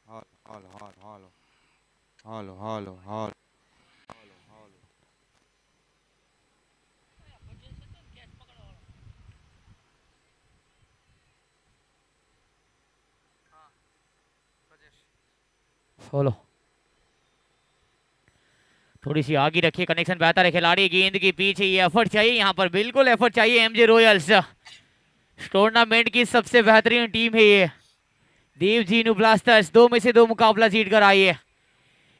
हालो हालो हालो हालो हालो हालो हालो हालो। Follow थोड़ी सी आगे रखिए, कनेक्शन बेहतर है। खिलाड़ी गेंद के पीछे, ये एफर्ट चाहिए यहाँ पर, बिल्कुल एफर्ट चाहिए। एमजे रॉयल्स टूर्नामेंट की सबसे बेहतरीन टीम है ये। देव जीनू ब्लास्टर्स 2 में से 2 मुकाबला जीत कर आई है।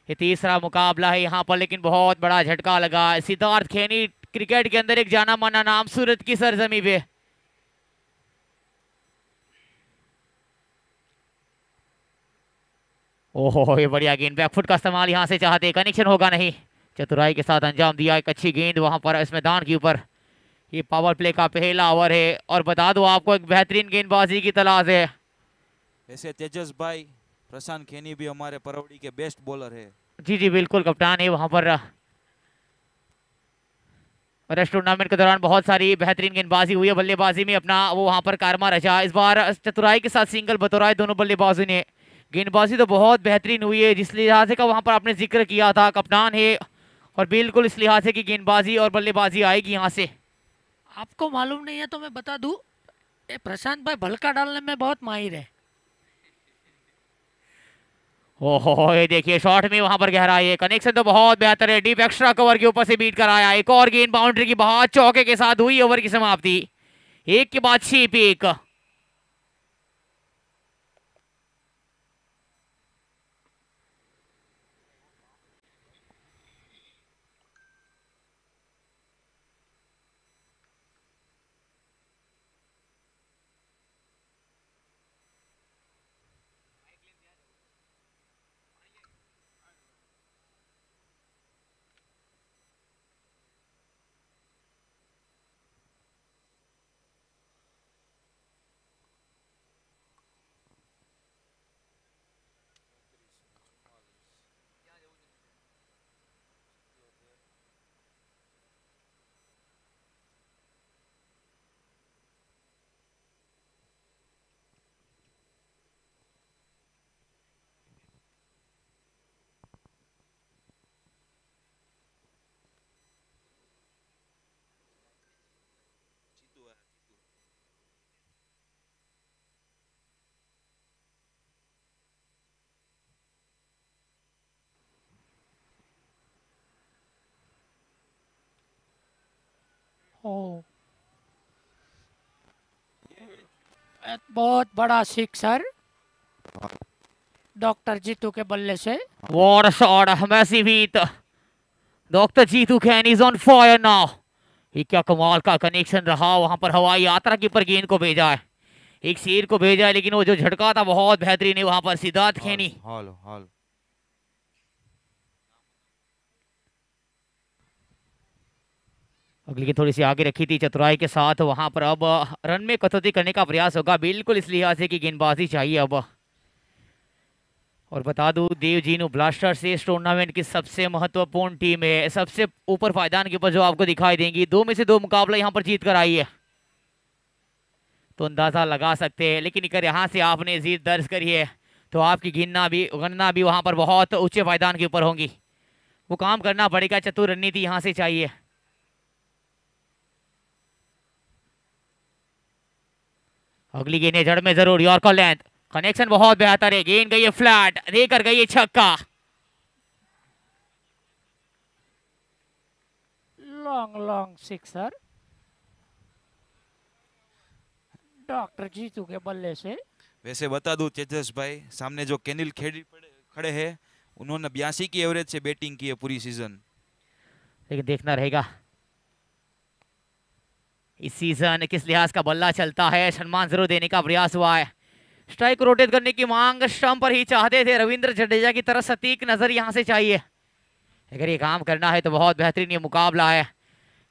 ये तीसरा मुकाबला है यहाँ पर, लेकिन बहुत बड़ा झटका लगा। सिद्धार्थ खेनी क्रिकेट के अंदर एक जाना माना नाम, सूरत की सरजमी पे। ओहो, ये बढ़िया गेंद, बैकफुट का इस्तेमाल यहाँ से चाहते, कनेक्शन होगा नहीं। चतुराई के साथ अंजाम दिया, एक अच्छी गेंद वहां पर इस मैदान के ऊपर। ये पावर प्ले का पहला ओवर है, और बता दो आपको एक बेहतरीन गेंदबाजी की तलाश है। ऐसे तेजस भाई, प्रशांत खेनी भी हमारे परवड़ी के बेस्ट बॉलर है। जी जी बिल्कुल, कप्तान है वहां पर। और इस टूर्नामेंट के दौरान बहुत सारी बेहतरीन गेंदबाजी हुई है। बल्लेबाजी में अपना वो वहां पर कारनामा रचा। इस बार चतुराई के साथ सिंगल बतौराए दोनों बल्लेबाजों ने। गेंदबाजी तो बहुत बेहतरीन हुई है, जिस लिहाज से का वहां पर आपने जिक्र किया था, कप्तान है। और बिल्कुल इस लिहाज से की गेंदबाजी और बल्लेबाजी आएगी यहाँ से। आपको मालूम नहीं है तो मैं बता दूं, ये प्रशांत भाई भलका डालने में बहुत माहिर है। ओहो, ये देखिए शॉट में वहां पर गहराई है, कनेक्शन तो बहुत बेहतर है। डीप एक्स्ट्रा कवर के ऊपर से बीट कर आया। एक और गेंद बाउंड्री की बहुत चौके के साथ हुई ओवर की समाप्ति। एक के बाद 6 पे 1। ओ, एक बहुत बड़ा सिक्सर डॉक्टर जीतू के बल्ले से। What a shot, massive hit. Doctor Jeetu Khain is on fire now. ये क्या कमाल का कनेक्शन रहा, वहां पर हवाई यात्रा के ऊपर गेंद को भेजा है, एक शेर को भेजा है, लेकिन वो जो झटका था बहुत बेहतरीन है वहां पर सिद्धार्थ खेनी। हालो हालो। अगली की थोड़ी सी आगे रखी थी चतुराई के साथ, वहां पर अब रन में कटौती करने का प्रयास होगा, बिल्कुल इस लिहाज से कि गेंदबाजी चाहिए अब। और बता दूं, देव जीनू ब्लास्टर्स इस टूर्नामेंट की सबसे महत्वपूर्ण टीम है, सबसे ऊपर पायदान के ऊपर जो आपको दिखाई देंगी। 2 में से 2 मुकाबला यहाँ पर जीत कर आई है, तो अंदाजा लगा सकते हैं। लेकिन अगर यहाँ से आपने जीत दर्ज करी है, तो आपकी गणना भी वहां पर बहुत ऊंचे पायदान के ऊपर होंगी। वो काम करना पड़ेगा, चतुर रणनीति यहाँ से चाहिए। अगली गेंद है जड़ में जरूर, यॉर्कर लेंथ, कनेक्शन बहुत बेहतर है। गेंद गई है फ्लैट, देकर गई है छक्का। Long long sixer doctor Jitu के बल्ले से। वैसे बता दूं तेजस भाई, सामने जो केनिल खेड़ी खड़े हैं, उन्होंने 82 की एवरेज से बैटिंग की है पूरी सीजन। लेकिन देखना रहेगा इस सीजन किस लिहाज का बल्ला चलता है। सम्मान जरूर देने का प्रयास हुआ है। स्ट्राइक रोटेट करने की मांग स्टंप पर ही चाहते थे रविंद्र जडेजा की तरह, सटीक नजर यहां से चाहिए। अगर ये काम करना है तो बहुत बेहतरीन ये मुकाबला है।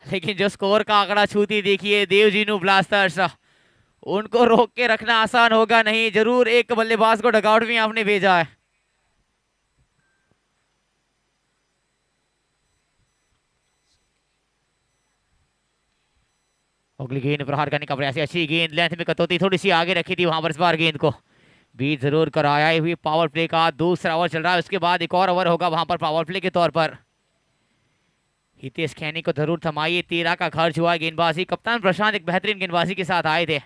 लेकिन जो स्कोर का आंकड़ा छूती देखिए देवजीनू ब्लास्टर्स, उनको रोक के रखना आसान होगा नहीं। जरूर एक बल्लेबाज को डगआउट में आपने भेजा है। अगली गेंद प्रहार करने का प्रयास, अच्छी गेंद, लेंथ में कटौती थोड़ी सी आगे रखी थी वहां पर इस बार गेंद को। बीट जरूर कराया हुई पावर प्ले का दूसरा ओवर चल रहा है, उसके बाद एक और ओवर होगा वहां पर पावर प्ले के तौर पर। हितेश खैनी को जरूर थमाइए, 13 का खर्च हुआ गेंदबाजी। कप्तान प्रशांत एक बेहतरीन गेंदबाजी के साथ आए थे।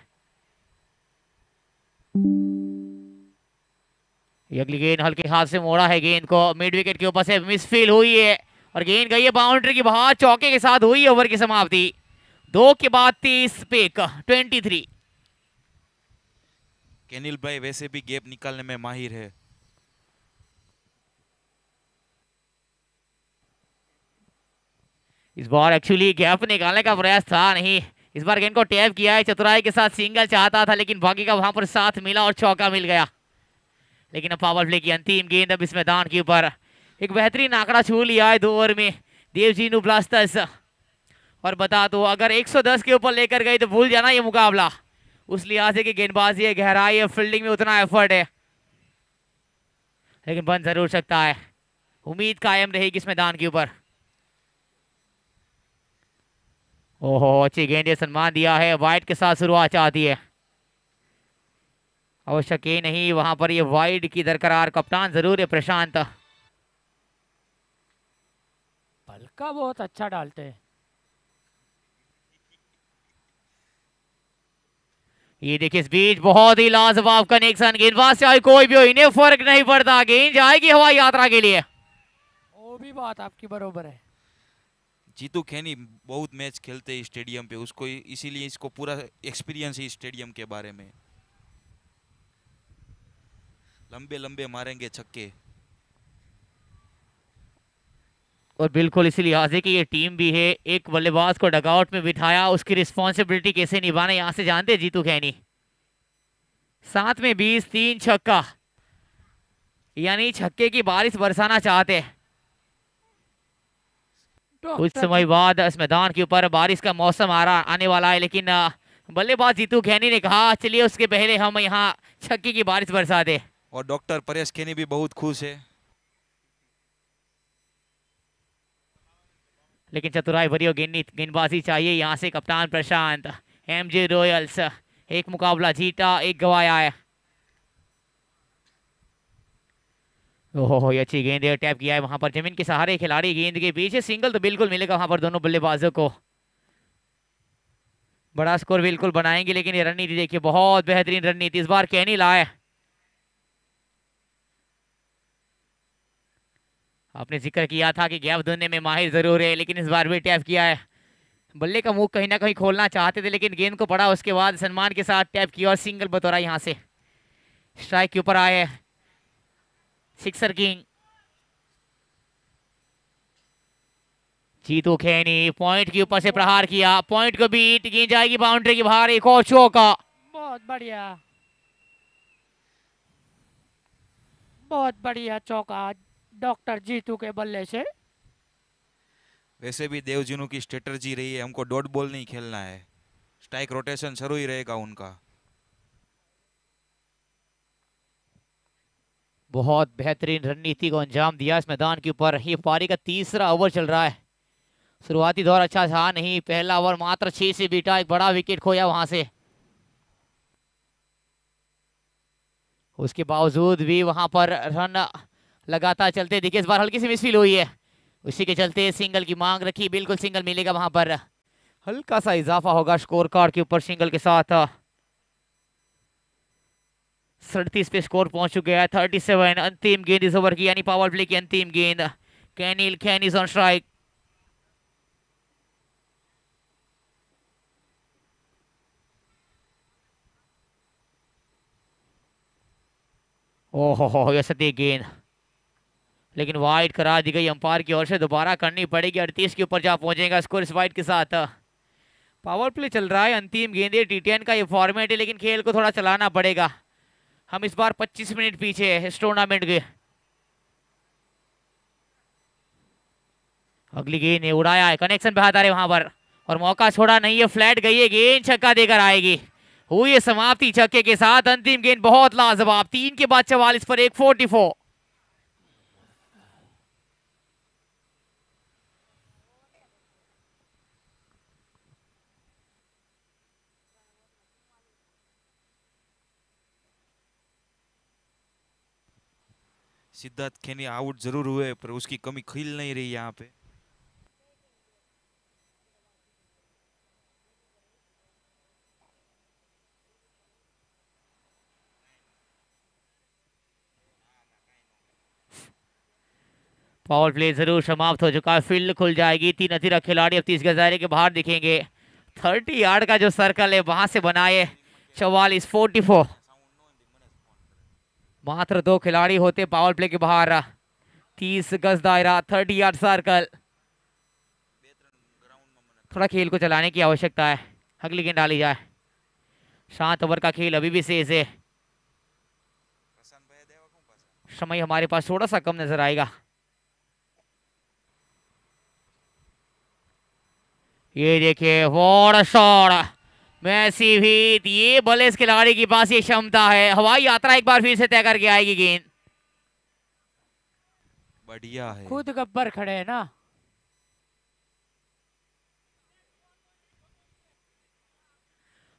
ये अगली गेंद हल्के हाथ से मोड़ा है, गेंद को मिड विकेट के ऊपर से मिसफील हुई है और गेंद गई है बाउंड्री की बाहर। चौके के साथ हुई ओवर की समाप्ति। 2 के बाद 30 पे 23। केनिल भाई वैसे भी गैप निकालने में माहिर है। इस बार एक्चुअली गैप निकालने का प्रयास था नहीं, इस बार गेंद को टैप किया है, चतुराई के साथ सिंगल चाहता था लेकिन भाग्य का वहां पर साथ मिला और चौका मिल गया। लेकिन अब पावर प्ले की अंतिम गेंद अब इस मैदान के ऊपर एक बेहतरीन आंकड़ा छू लिया है 2 ओवर में देवजीनू ब्लास्टर्स। और बता दो अगर 110 के ऊपर लेकर गई तो भूल जाना ये मुकाबला। उस लिहाज से कि गेंदबाजी है, गहराई है, फील्डिंग में उतना एफर्ट है, लेकिन बन जरूर सकता है। उम्मीद कायम रहेगी इस मैदान के ऊपर। ओहो अच्छी गेंद, सम्मान दिया है, वाइड के साथ शुरुआत चाहती है। आवश्यक ये नहीं, वहां पर ये वाइड की दरकरार, कप्तान जरूर है प्रशांत। भलका बहुत अच्छा डालते हैं। ये देखिए इस बीच बहुत ही लाजवाब कनेक्शन, गेंदबाज चाहे कोई भी हो इन्हें फर्क नहीं पड़ता, गेंद जाएगी हवाई यात्रा के लिए। वो भी बात आपकी बरोबर है। जीतू खैनी बहुत मैच खेलते हैं स्टेडियम पे, उसको इसीलिए इसको पूरा एक्सपीरियंस है स्टेडियम के बारे में। लंबे लंबे मारेंगे छक्के। और बिल्कुल इसी लिहाज से कि ये टीम भी है, एक बल्लेबाज को डगआउट में बिठाया, उसकी रिस्पॉन्सिबिलिटी कैसे निभाना यहां से जानते हैं जीतू खैनी। 7 में 20, 3 छक्का, यानी छक्के की बारिश बरसाना चाहते हैं। कुछ समय बाद इस मैदान के ऊपर बारिश का मौसम आने वाला है, लेकिन बल्लेबाज जीतू खैनी ने कहा चलिए उसके पहले हम यहाँ छक्के की बारिश बरसा दे। और डॉक्टर परेश खैनी भी बहुत खुश है। लेकिन चतुराई भरी और गेंदबाजी चाहिए यहाँ से कप्तान प्रशांत। एमजे रॉयल्स एक मुकाबला जीता, एक गवाया है। ओहो ये अच्छी गेंद है, टैप किया है वहां पर जमीन के सहारे खिलाड़ी, गेंद के पीछे सिंगल तो बिल्कुल मिलेगा वहां पर दोनों बल्लेबाजों को। बड़ा स्कोर बिल्कुल बनाएंगे, लेकिन ये रणनीति देखिए बहुत बेहतरीन रणनीति इस बार कैनी लाए। आपने जिक्र किया था कि गैप ढूंढने में माहिर जरूर है, लेकिन इस बार भी टैप किया है। बल्ले का मुंह कहीं ना कहीं खोलना चाहते थे, लेकिन गेंद को पड़ा, उसके बाद सम्मान के साथ टैप किया और सिंगल बतौरा यहां से। स्ट्राइक के ऊपर आए सिक्सर किंग जीतू खैनी, पॉइंट के ऊपर से प्रहार किया, पॉइंट को बीट, गेंद जाएगी बाउंड्री के बाहर, एक और चौका। बहुत बढ़िया, बहुत बढ़िया चौका डॉक्टर जीतू के बल्ले से। वैसे भी देवजीनू की स्ट्रेटजी रही है, हमको डॉट बॉल नहीं खेलना है, स्ट्राइक रोटेशन शुरू ही रहेगा उनका। बहुत बेहतरीन रणनीति को अंजाम दिया इस मैदान के ऊपर। ये पारी का तीसरा ओवर चल रहा है। शुरुआती दौर अच्छा था नहीं, पहला ओवर मात्र 6 से बीटा, एक बड़ा विकेट खोया वहां से। उसके बावजूद भी वहां पर रन लगातार चलते दिखे। इस बार हल्की सी मिसफील हुई है, उसी के चलते सिंगल की मांग रखी, बिल्कुल सिंगल मिलेगा वहां पर। हल्का सा इजाफा होगा स्कोर कार्ड के ऊपर सिंगल के साथ। 37 पे स्कोर पहुंच चुके हैं, 37। अंतिम गेंद इस ओवर की, यानी पावर प्ले की अंतिम गेंद। कैनिल खैनी ऑन स्ट्राइक। ओहो ये सती गेंद, लेकिन वाइड करा दी गई अंपायर की ओर से, दोबारा करनी पड़ेगी। 38 के ऊपर जा पहुंचेगा स्कोर इस वाइड के साथ। पावर प्ले चल रहा है, अंतिम गेंदे, T10 का ये फॉर्मेट है, लेकिन खेल को थोड़ा चलाना पड़ेगा। हम इस बार 25 मिनट पीछे है इस टूर्नामेंट के। अगली गेंद ने उड़ाया है, कनेक्शन बेहतर है वहां पर, और मौका छोड़ा नहीं है, फ्लैट गई है गेंद, छक्का देकर आएगी। हुई है समाप्ति छक्के के साथ। अंतिम गेंद बहुत लाजवाब, 3 के बाद 44 पर एक 44। सिद्धार्थ खेनी आउट जरूर हुए पर उसकी कमी खिल नहीं रही यहाँ पे। पावर प्ले जरूर समाप्त हो चुका है, फील्ड खुल जाएगी। 3 अतिरिक्त खिलाड़ी अब 30 गज दायरे के बाहर दिखेंगे। 30 यार्ड का जो सर्कल है वहां से बनाए 44-44। मात्र 2 खिलाड़ी होते पावर प्ले के बाहर। 30 गज दायरा, 30 यार्ड सर्कल। थोड़ा खेल को चलाने की आवश्यकता है। अगली गेंद डाली जाए। 7 ओवर का खेल अभी भी शेष है। समय हमारे पास थोड़ा सा कम नजर आएगा। ये देखिए व्हाट शॉट, मैसिव हिट। ये भले इस खिलाड़ी के पास ये क्षमता है। हवाई यात्रा एक बार फिर से तय करके आएगी गेंद। बढ़िया है। खुद गब्बर खड़े हैं ना।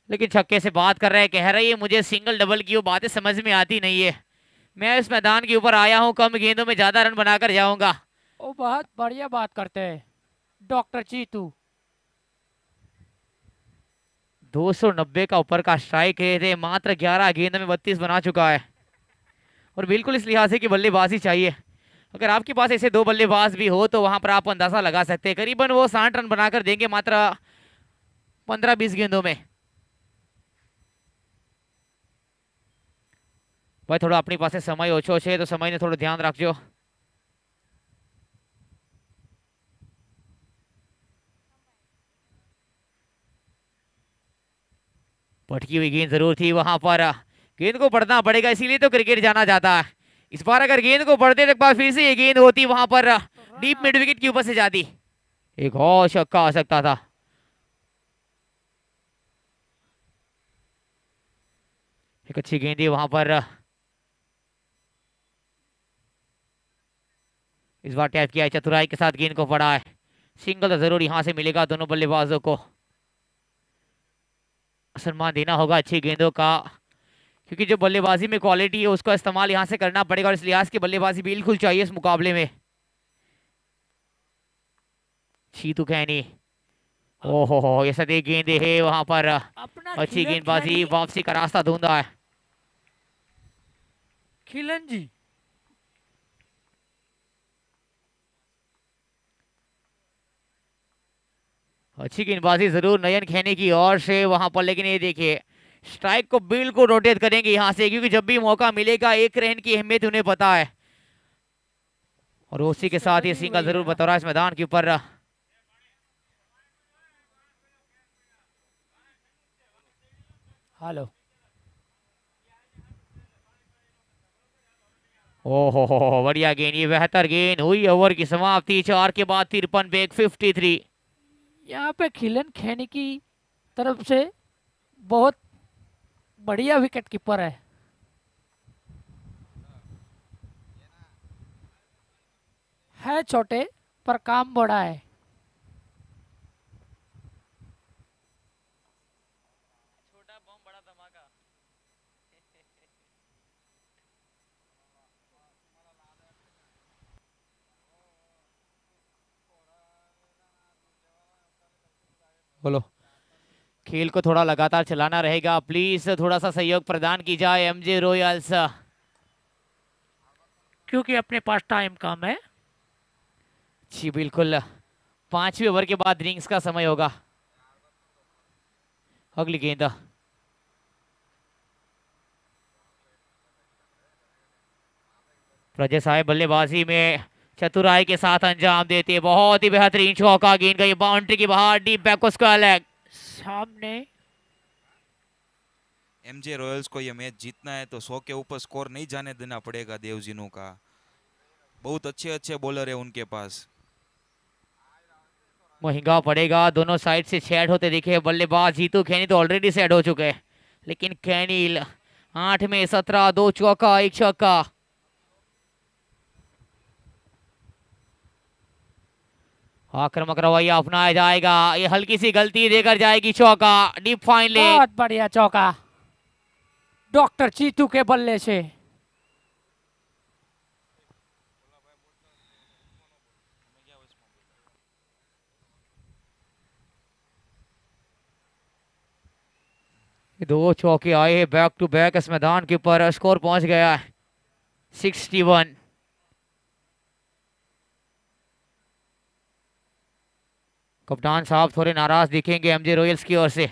लेकिन छक्के से बात कर रहे हैं, कह रहे हैं मुझे सिंगल डबल की वो बातें समझ में आती नहीं है। मैं इस मैदान के ऊपर आया हूं, कम गेंदों में ज्यादा रन बनाकर जाऊंगा। वो बहुत बढ़िया बात करते हैं डॉक्टर चीतू। 290 का ऊपर का स्ट्राइक है। मात्र 11 गेंद में 32 बना चुका है। और बिल्कुल इस लिहाज से कि बल्लेबाजी चाहिए। अगर आपके पास ऐसे 2 बल्लेबाज भी हो तो वहां पर आप अंदाजा लगा सकते हैं करीबन वो 60 रन बनाकर देंगे मात्र 15-20 गेंदों में। भाई थोड़ा अपनी पास समय ओछो है तो समय ने थोड़ा ध्यान रखजो। भटकी हुई गेंद जरूर थी वहां पर। गेंद को पढ़ना पड़ेगा, इसीलिए तो क्रिकेट जाना जाता है। इस बार अगर गेंद को पढ़ते एक बार फिर से ये गेंद होती वहां पर डीप मिड विकेट के ऊपर से जाती, एक और छक्का आ सकता था। एक अच्छी गेंद है वहां पर। इस बार टैप किया है, चतुराई के साथ गेंद को पड़ा है। सिंगल तो जरूर यहां से मिलेगा दोनों बल्लेबाजों को। सम्मान देना होगा अच्छी गेंदों का, क्योंकि जो बल्लेबाजी में क्वालिटी है उसका इस्तेमाल यहां से करना पड़ेगा। और इस लिहाज की बल्लेबाजी बिल्कुल चाहिए इस मुकाबले में। चीतू कहनी, ओहो ये सदी गेंदे है वहां पर। अपना अच्छी खिलन गेंदबाजी, खिलाड़ी वापसी का रास्ता ढूंढा है। खिलन जी। अच्छी गेंदबाजी जरूर नयन खेने की ओर से वहां पर, लेकिन ये देखिए स्ट्राइक को बिल्कुल रोटेट करेंगे यहां से, क्योंकि जब भी मौका मिलेगा एक रन की अहमियत उन्हें पता है। और उसी के साथ ये सिंगल जरूर बतौर इस मैदान के ऊपर। हेलो। ओहो बढ़िया गेंद, ये बेहतर गेंद हुई। ओवर की समाप्ति 4 के बाद 53 पे 53। यहाँ पे खिलन खैनी की तरफ से बहुत बढ़िया विकेट कीपर है छोटे पर काम बड़ा है। छोटा बम बड़ा धमाका। बोलो, खेल को थोड़ा लगातार चलाना रहेगा। प्लीज थोड़ा सा सहयोग प्रदान की जाए एमजे रॉयल्स, क्योंकि अपने पास टाइम कम है। जी बिल्कुल। 5वें ओवर के बाद रिंग्स का समय होगा। अगली गेंद, प्रजय साहेब बल्लेबाजी में चतुराई के साथ अंजाम देते। बहुत ही बेहतरीन चौका, गेंद गई बाउंड्री के बाहर, डीप बैक उसका लेग। सामने एमजे रॉयल्स को ये मैच जीतना है तो 100 के ऊपर स्कोर नहीं जाने देना पड़ेगा देवजीनू का। बहुत अच्छे अच्छे बॉलर है उनके पास। महंगा पड़ेगा। दोनों साइड से सेट होते दिखे बल्लेबाज। जीतू खैनी तो ऑलरेडी सेट हो चुके हैं, लेकिन खैनी 8 में 17, 2 चौका 1 छक्का। आक्रामक रवैया अपनाया जाएगा। ये हल्की सी गलती देकर जाएगी चौका, डीप फाइन ले। बहुत बढ़िया चौका डॉक्टर चीतू के बल्ले से। दो चौके आए हैं बैक टू बैक इस मैदान के ऊपर। स्कोर पहुंच गया है 61। कप्तान साहब थोड़े नाराज दिखेंगे एमजे रॉयल्स की ओर से।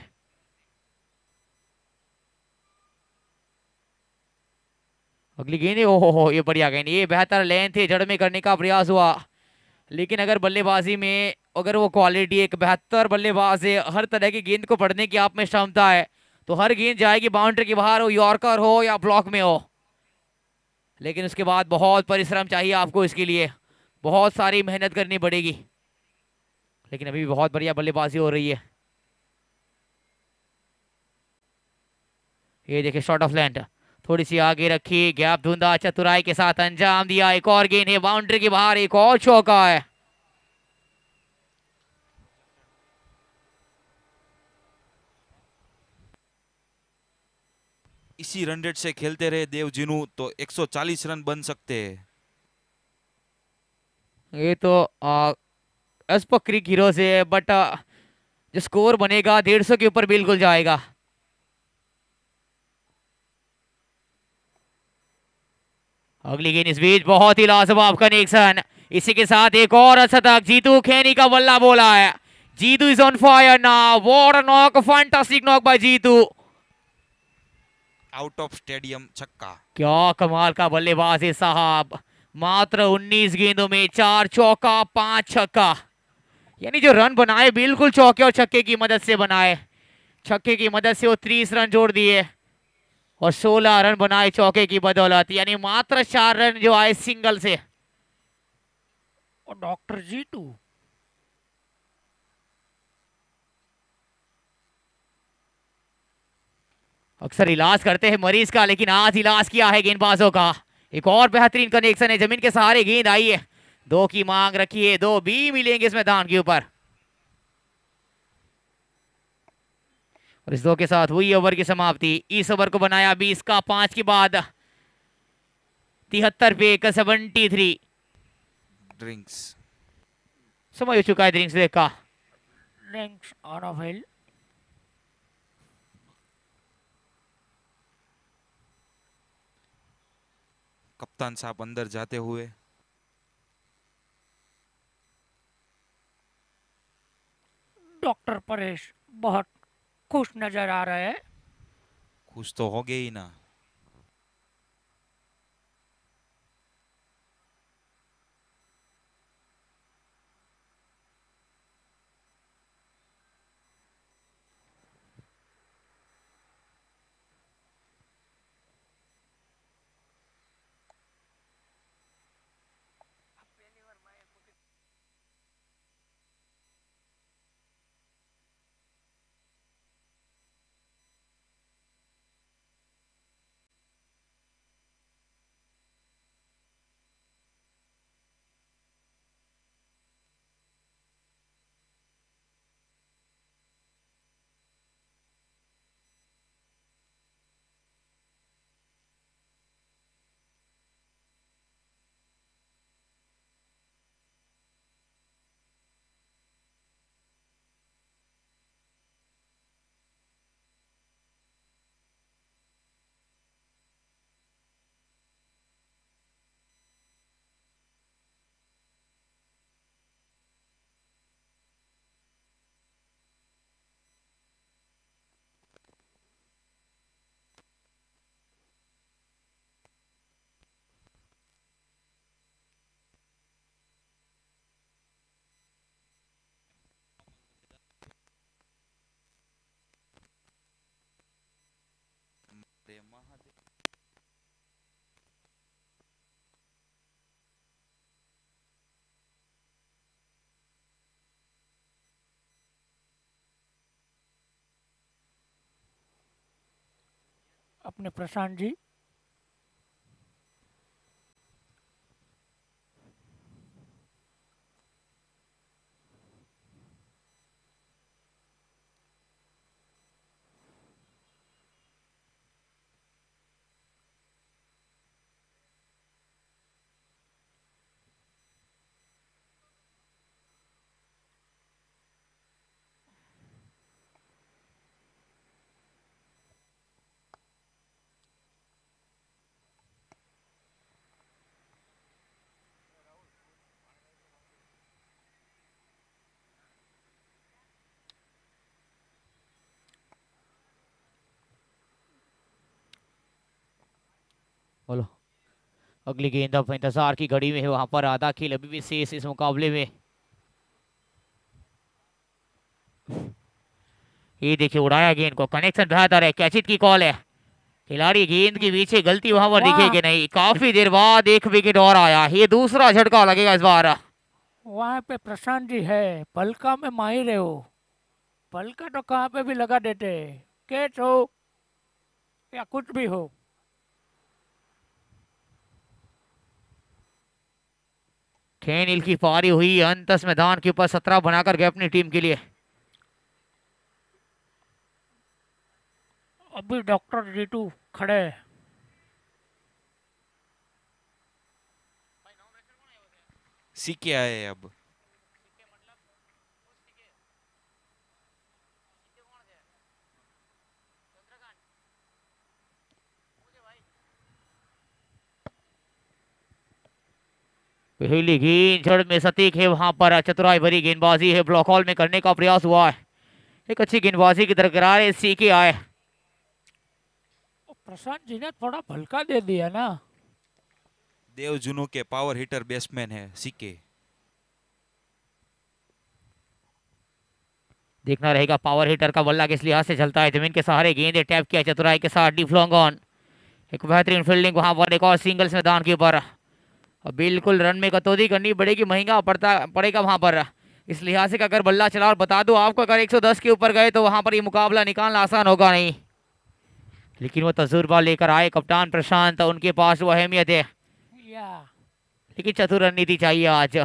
अगली गेंद है, ओहो हो, ये बढ़िया गेंद, ये बेहतर लेंथ है, जड़ में करने का प्रयास हुआ। लेकिन अगर बल्लेबाजी में अगर वो क्वालिटी, एक बेहतर बल्लेबाज है, हर तरह की गेंद को पढ़ने की आप में क्षमता है, तो हर गेंद जाएगी बाउंड्री के बाहर, हो यॉर्कर हो या ब्लॉक में हो। लेकिन उसके बाद बहुत परिश्रम चाहिए आपको, इसके लिए बहुत सारी मेहनत करनी पड़ेगी। लेकिन अभी भी बहुत बढ़िया बल्लेबाजी हो रही है। ये देखिए शॉर्ट ऑफ लैंड, थोड़ी सी आगे रखी, गैप ढूंढा, चतुराई के साथ अंजाम दिया। एक और गेंद है बाउंड्री के बाहर, एक और चौका है। इसी रन रेट से खेलते रहे देवजिनू तो 140 रन बन सकते हैं। ये तो अस्पक्री हीरो से है, बट जो स्कोर बनेगा 150 के ऊपर बिल्कुल जाएगा। अगली गेंद इस बीच बहुत ही लाजवाब कनेक्शन, इसी के साथ एक और शतक। जीतू खेनी का बल्ला बोला है। Jitu is on fire now, what a knock, fantastic knock by Jitu. Out of stadium छक्का। क्या कमाल का बल्लेबाज है साहब, मात्र 19 गेंदों में 4 चौका 5 छक्का। यानी जो रन बनाए बिल्कुल चौके और छक्के की मदद से बनाए। छक्के की मदद से वो 30 रन जोड़ दिए और 16 रन बनाए चौके की बदौलत, यानी मात्र 4 रन जो आए सिंगल से। और डॉक्टर जीतू अक्सर इलाज करते हैं मरीज का, लेकिन आज इलाज किया है गेंदबाजों का। एक और बेहतरीन कनेक्शन है, जमीन के सहारे गेंद आई है, 2 की मांग रखी है, 2 भी मिलेंगे इस मैदान के ऊपर। और इस 2 के साथ हुई ओवर की समाप्ति। इस ओवर को बनाया 20 का 5 के बाद 73 पे 73। ड्रिंक्स। समय हो चुका है ड्रिंक्स ब्रेक का। लिंक्स ऑन ऑफ हिल कप्तान साहब अंदर जाते हुए डॉक्टर परेश बहुत खुश नजर आ रहे हैं। खुश तो हो गए ही ना। अपने प्रशांत जी बोलो, अगली गेंद अब इंतजार की घड़ी में है, वहां पर आधा खेल अभी भी शेष इस मुकाबले में। ये देखिए उड़ाया गेंद को, कनेक्शन बेहतर है, कैचित की कॉल है। खिलाड़ी गेंद के पीछे, गलती वहां पर वाह। दिखेगी नहीं। काफी देर बाद एक विकेट और आया, ये दूसरा झटका लगेगा इस बार। वहाँ पे प्रशांत जी है, पलका में माहिर है वो। पलका तो कहाँ पे भी लगा देते हैं, कैच हो या कुछ भी हो। खेनिल की पारी हुई अंतस मैदान के ऊपर, 17 बनाकर गए अपनी टीम के लिए। अभी डॉक्टर जीतू खड़े हैं। सीके आए अब। पहली गेंद जड़ में सटीक है, वहां पर चतुराई भरी गेंदबाजी है, ब्लॉक हॉल में करने का प्रयास हुआ है। एक अच्छी गेंदबाजी की दरकरार है, सीके आए। प्रशांत जी ने थोड़ा भलका दे दिया ना। देव जुनू के पावर हिटर बैट्समैन है सीके। देखना रहेगा पावर हिटर का बल्ला किस लिहाज से चलता है। जमीन के सहारे गेंद टैप किया चतुराई के साथ, डीप लॉन्ग ऑन, एक बेहतरीन फील्डिंग वहां पर, एक और सिंगल्स मैदान के ऊपर। अब बिल्कुल रन में कटौती करनी पड़ेगी, महंगा पड़ेगा वहां पर। इस लिहाज से अगर बल्ला चला, और बता दो आपको, अगर 110 के ऊपर गए तो वहां पर ये मुकाबला निकालना आसान होगा नहीं। लेकिन वो तजुर्बा लेकर आए कप्तान प्रशांत, उनके पास वो अहमियत है। या लेकिन चतुर रणनीति चाहिए आज।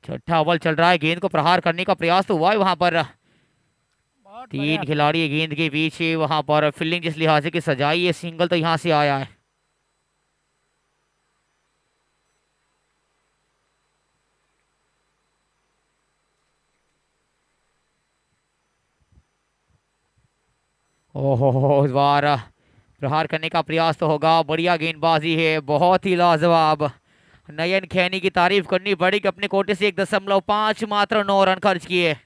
छठा ओवर चल रहा है, गेंद को प्रहार करने का प्रयास तो हुआ है वहां पर। बहुत तीन बढ़िया। खिलाड़ी गेंद के पीछे, वहां पर फील्डिंग जिस लिहाज से की सजाई है, सिंगल तो यहां से आया है। ओहो, इस बार प्रहार करने का प्रयास तो होगा। बढ़िया गेंदबाजी है, बहुत ही लाजवाब। नयन खैनी की तारीफ करनी पड़ेगी, अपने कोटे से 1.5 मात्र 9 रन खर्च किए,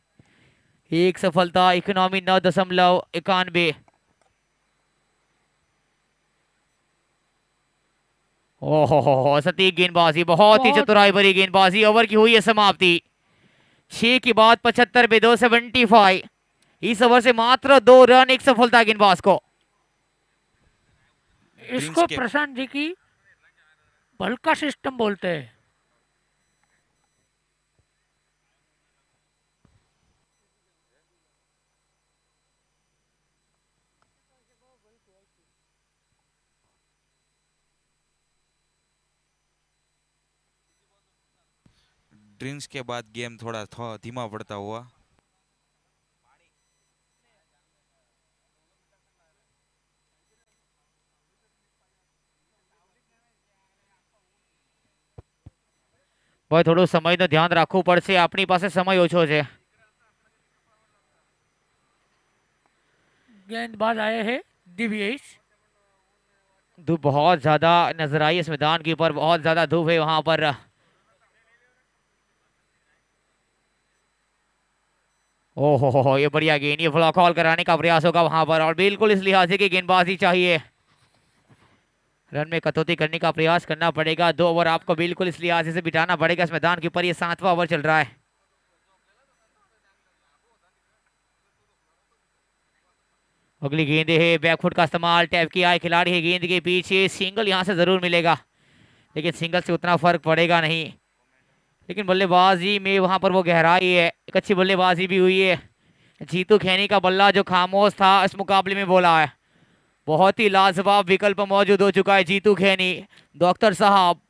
एक सफलता, इकोनॉमी 9.91। ओहो, सटीक गेंदबाजी, बहुत ही बहुत चतुराई भरी गेंदबाजी। ओवर की हुई है समाप्ति, 6 के बाद 75 पे 275। इस ओवर से मात्र 2 रन, एक सफलता गेंदबाज को। इसको के प्रशांत जी की भलका सिस्टम बोलते हैं। ड्रिंक्स के बाद गेम थोड़ा धीमा पड़ता हुआ। ભાઈ થોડું સમયનું ધ્યાન રાખવું પડશે, આપણી પાસે સમય ઓછો છે। गेंदबाज आए हैं दिव्येश। धूप बहुत ज्यादा नजर आई इस मैदान के ऊपर, बहुत ज्यादा धूप है वहां पर। ओहो, ये बढ़िया गेंद, ये ब्लॉक हॉल कराने का प्रयास होगा वहां पर, और बिल्कुल इस लिहाज से कि गेंदबाजी चाहिए। रन में कटौती करने का प्रयास करना पड़ेगा। 2 ओवर आपको बिल्कुल इस लिहाज से बिताना पड़ेगा इस मैदान के ऊपर। ये 7वां ओवर चल रहा है। अगली गेंदे है, बैकफुट का इस्तेमाल, टैप किया है खिलाड़ी है गेंद के पीछे, सिंगल यहां से जरूर मिलेगा, लेकिन सिंगल से उतना फर्क पड़ेगा नहीं। लेकिन बल्लेबाजी में वहां पर वो गहराई है, एक अच्छी बल्लेबाजी भी हुई है। जीतू खैनी का बल्ला जो खामोश था इस मुकाबले में बोला है, बहुत ही लाजवाब विकल्प मौजूद हो चुका है जीतू खैनी। डॉक्टर साहब,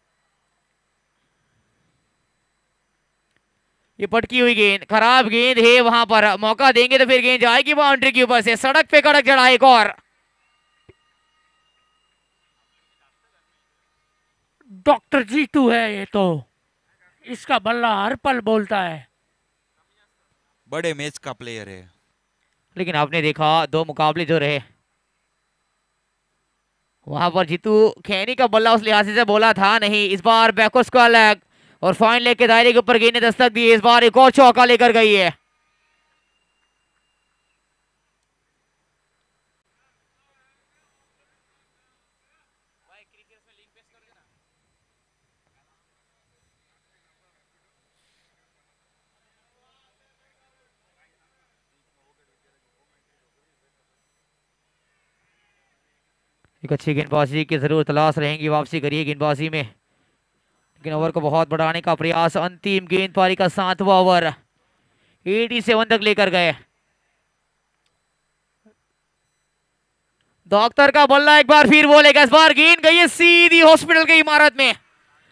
ये पटकी हुई गेंद, खराब गेंद है, वहां पर मौका देंगे तो फिर गेंद जाएगी बाउंड्री के ऊपर से, सड़क पे कड़क चढ़ा एक और। डॉक्टर जीतू है ये तो, इसका बल्ला हर पल बोलता है। बड़े मैच का प्लेयर है। लेकिन आपने देखा 2 मुकाबले जो रहे, वहां पर जीतू खैनी का बल्ला उस लिहाज से बोला था नहीं। इस बार बैकवर्ड स्क्वायर लेग और फाइन लेग के दायरे के ऊपर गेंद ने दस्तक दी, इस बार एक और चौका लेकर गई है। एक अच्छी गेंदबाजी की जरूर तलाश रहेंगी, वापसी करिए गेंदबाजी में, लेकिन ओवर को बहुत बढ़ाने का प्रयास। अंतिम गेंद पारी का 7वां ओवर, 87 तक लेकर गए। डॉक्टर का बल्ला एक बार फिर बोलेगा, इस बार गेंद गई है सीधी हॉस्पिटल की इमारत में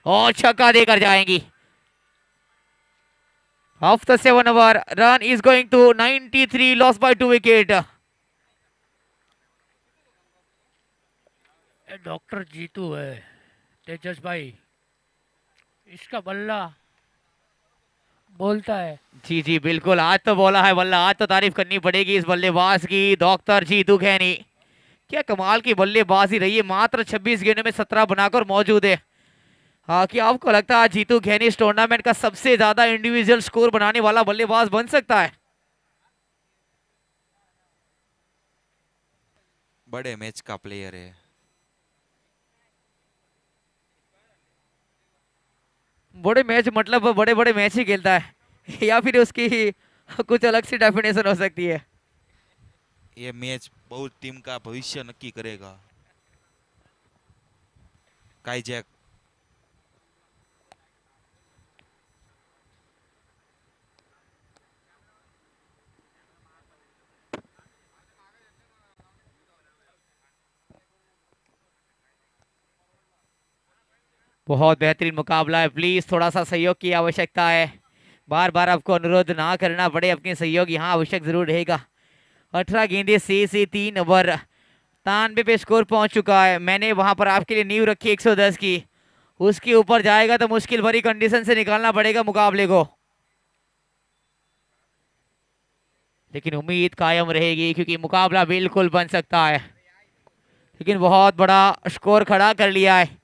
और छक्का देकर जाएंगी। After 7 over run is going to 93, loss by 2 wicket. Doctor Jitu है तेजस भाई, इसका बल्ला बोलता है। जी जी बिल्कुल, आज तो बोला है बल्ला, आज तो तारीफ करनी पड़ेगी इस बल्लेबाज की, डॉक्टर जीतू खैनी। क्या कमाल की बल्लेबाजी रही है, मात्र 26 गेंदों में 17 बनाकर मौजूद है। हाँ, क्या आपको लगता है जीतू खैनी इस टूर्नामेंट का सबसे ज्यादा इंडिविजुअल स्कोर बनाने वाला बल्लेबाज बन सकता है? बड़े मैच का प्लेयर है। बड़े मैच मतलब बड़े बड़े मैच ही खेलता है या फिर उसकी कुछ अलग सी डेफिनेशन हो सकती है? ये मैच बहुत टीम का भविष्य नक्की करेगा। काइजैक बहुत बेहतरीन मुकाबला है, प्लीज थोड़ा सा सहयोग की आवश्यकता है। बार बार आपको अनुरोध ना करना पड़े, अपने सहयोग यहाँ आवश्यक जरूर रहेगा। 18 गेंदे से 3 ओवर, 93 पे स्कोर पहुंच चुका है। मैंने वहां पर आपके लिए नींव रखी 110 की, उसके ऊपर जाएगा तो मुश्किल भरी कंडीशन से निकालना पड़ेगा मुकाबले को, लेकिन उम्मीद कायम रहेगी क्योंकि मुकाबला बिल्कुल बन सकता है। लेकिन बहुत बड़ा स्कोर खड़ा कर लिया है,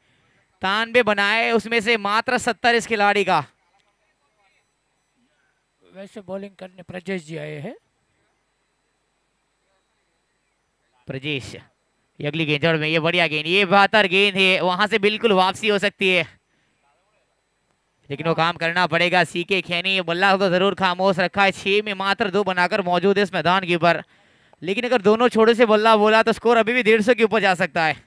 93 बनाए, उसमें से मात्र 70 इस खिलाड़ी का। वैसे बॉलिंग करने प्रजेश जी आए हैं। प्रजेश, ये अगली गेंद जड़ में, ये बढ़िया गेंद, ये बेहतर गेंद है, वहां से बिल्कुल वापसी हो सकती है, लेकिन वो काम करना पड़ेगा। सीके खैनी बल्ला तो जरूर खामोश रखा है, 6 में मात्र 2 बनाकर मौजूद है इस मैदान के ऊपर, लेकिन अगर दोनों छोड़े से बल्ला बोला तो स्कोर अभी भी 150 के ऊपर जा सकता है।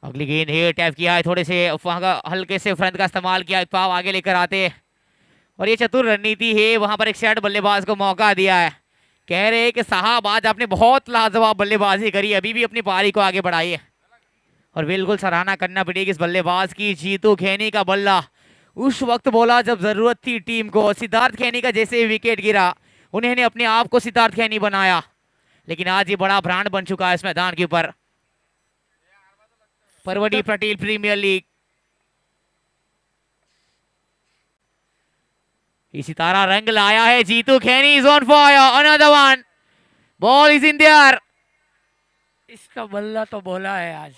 अगली गेंद है, टैप किया है, थोड़े से हल्के से फ्रंट का इस्तेमाल किया, पाव आगे लेकर आते हैं और ये चतुर रणनीति है, वहां पर एक सेट बल्लेबाज को मौका दिया है। कह रहे हैं कि साहब आज आपने बहुत लाजवाब बल्लेबाजी करी, अभी भी अपनी पारी को आगे बढ़ाइए, और बिल्कुल सराहना करना पड़ेगी इस बल्लेबाज की। जीतू खैनी का बल्ला उस वक्त बोला जब जरूरत थी टीम को, सिद्धार्थ खैनी का जैसे ही विकेट गिरा उन्होंने अपने आप को सिद्धार्थ खैनी बनाया, लेकिन आज ये बड़ा ब्रांड बन चुका है इस मैदान के ऊपर। परवड़ी पटेल प्रीमियर लीग, ये सितारा रंग लाया है। Jeetu Khaini is on fire, another one, ball is in there. इसका बल्ला तो बोला है आज,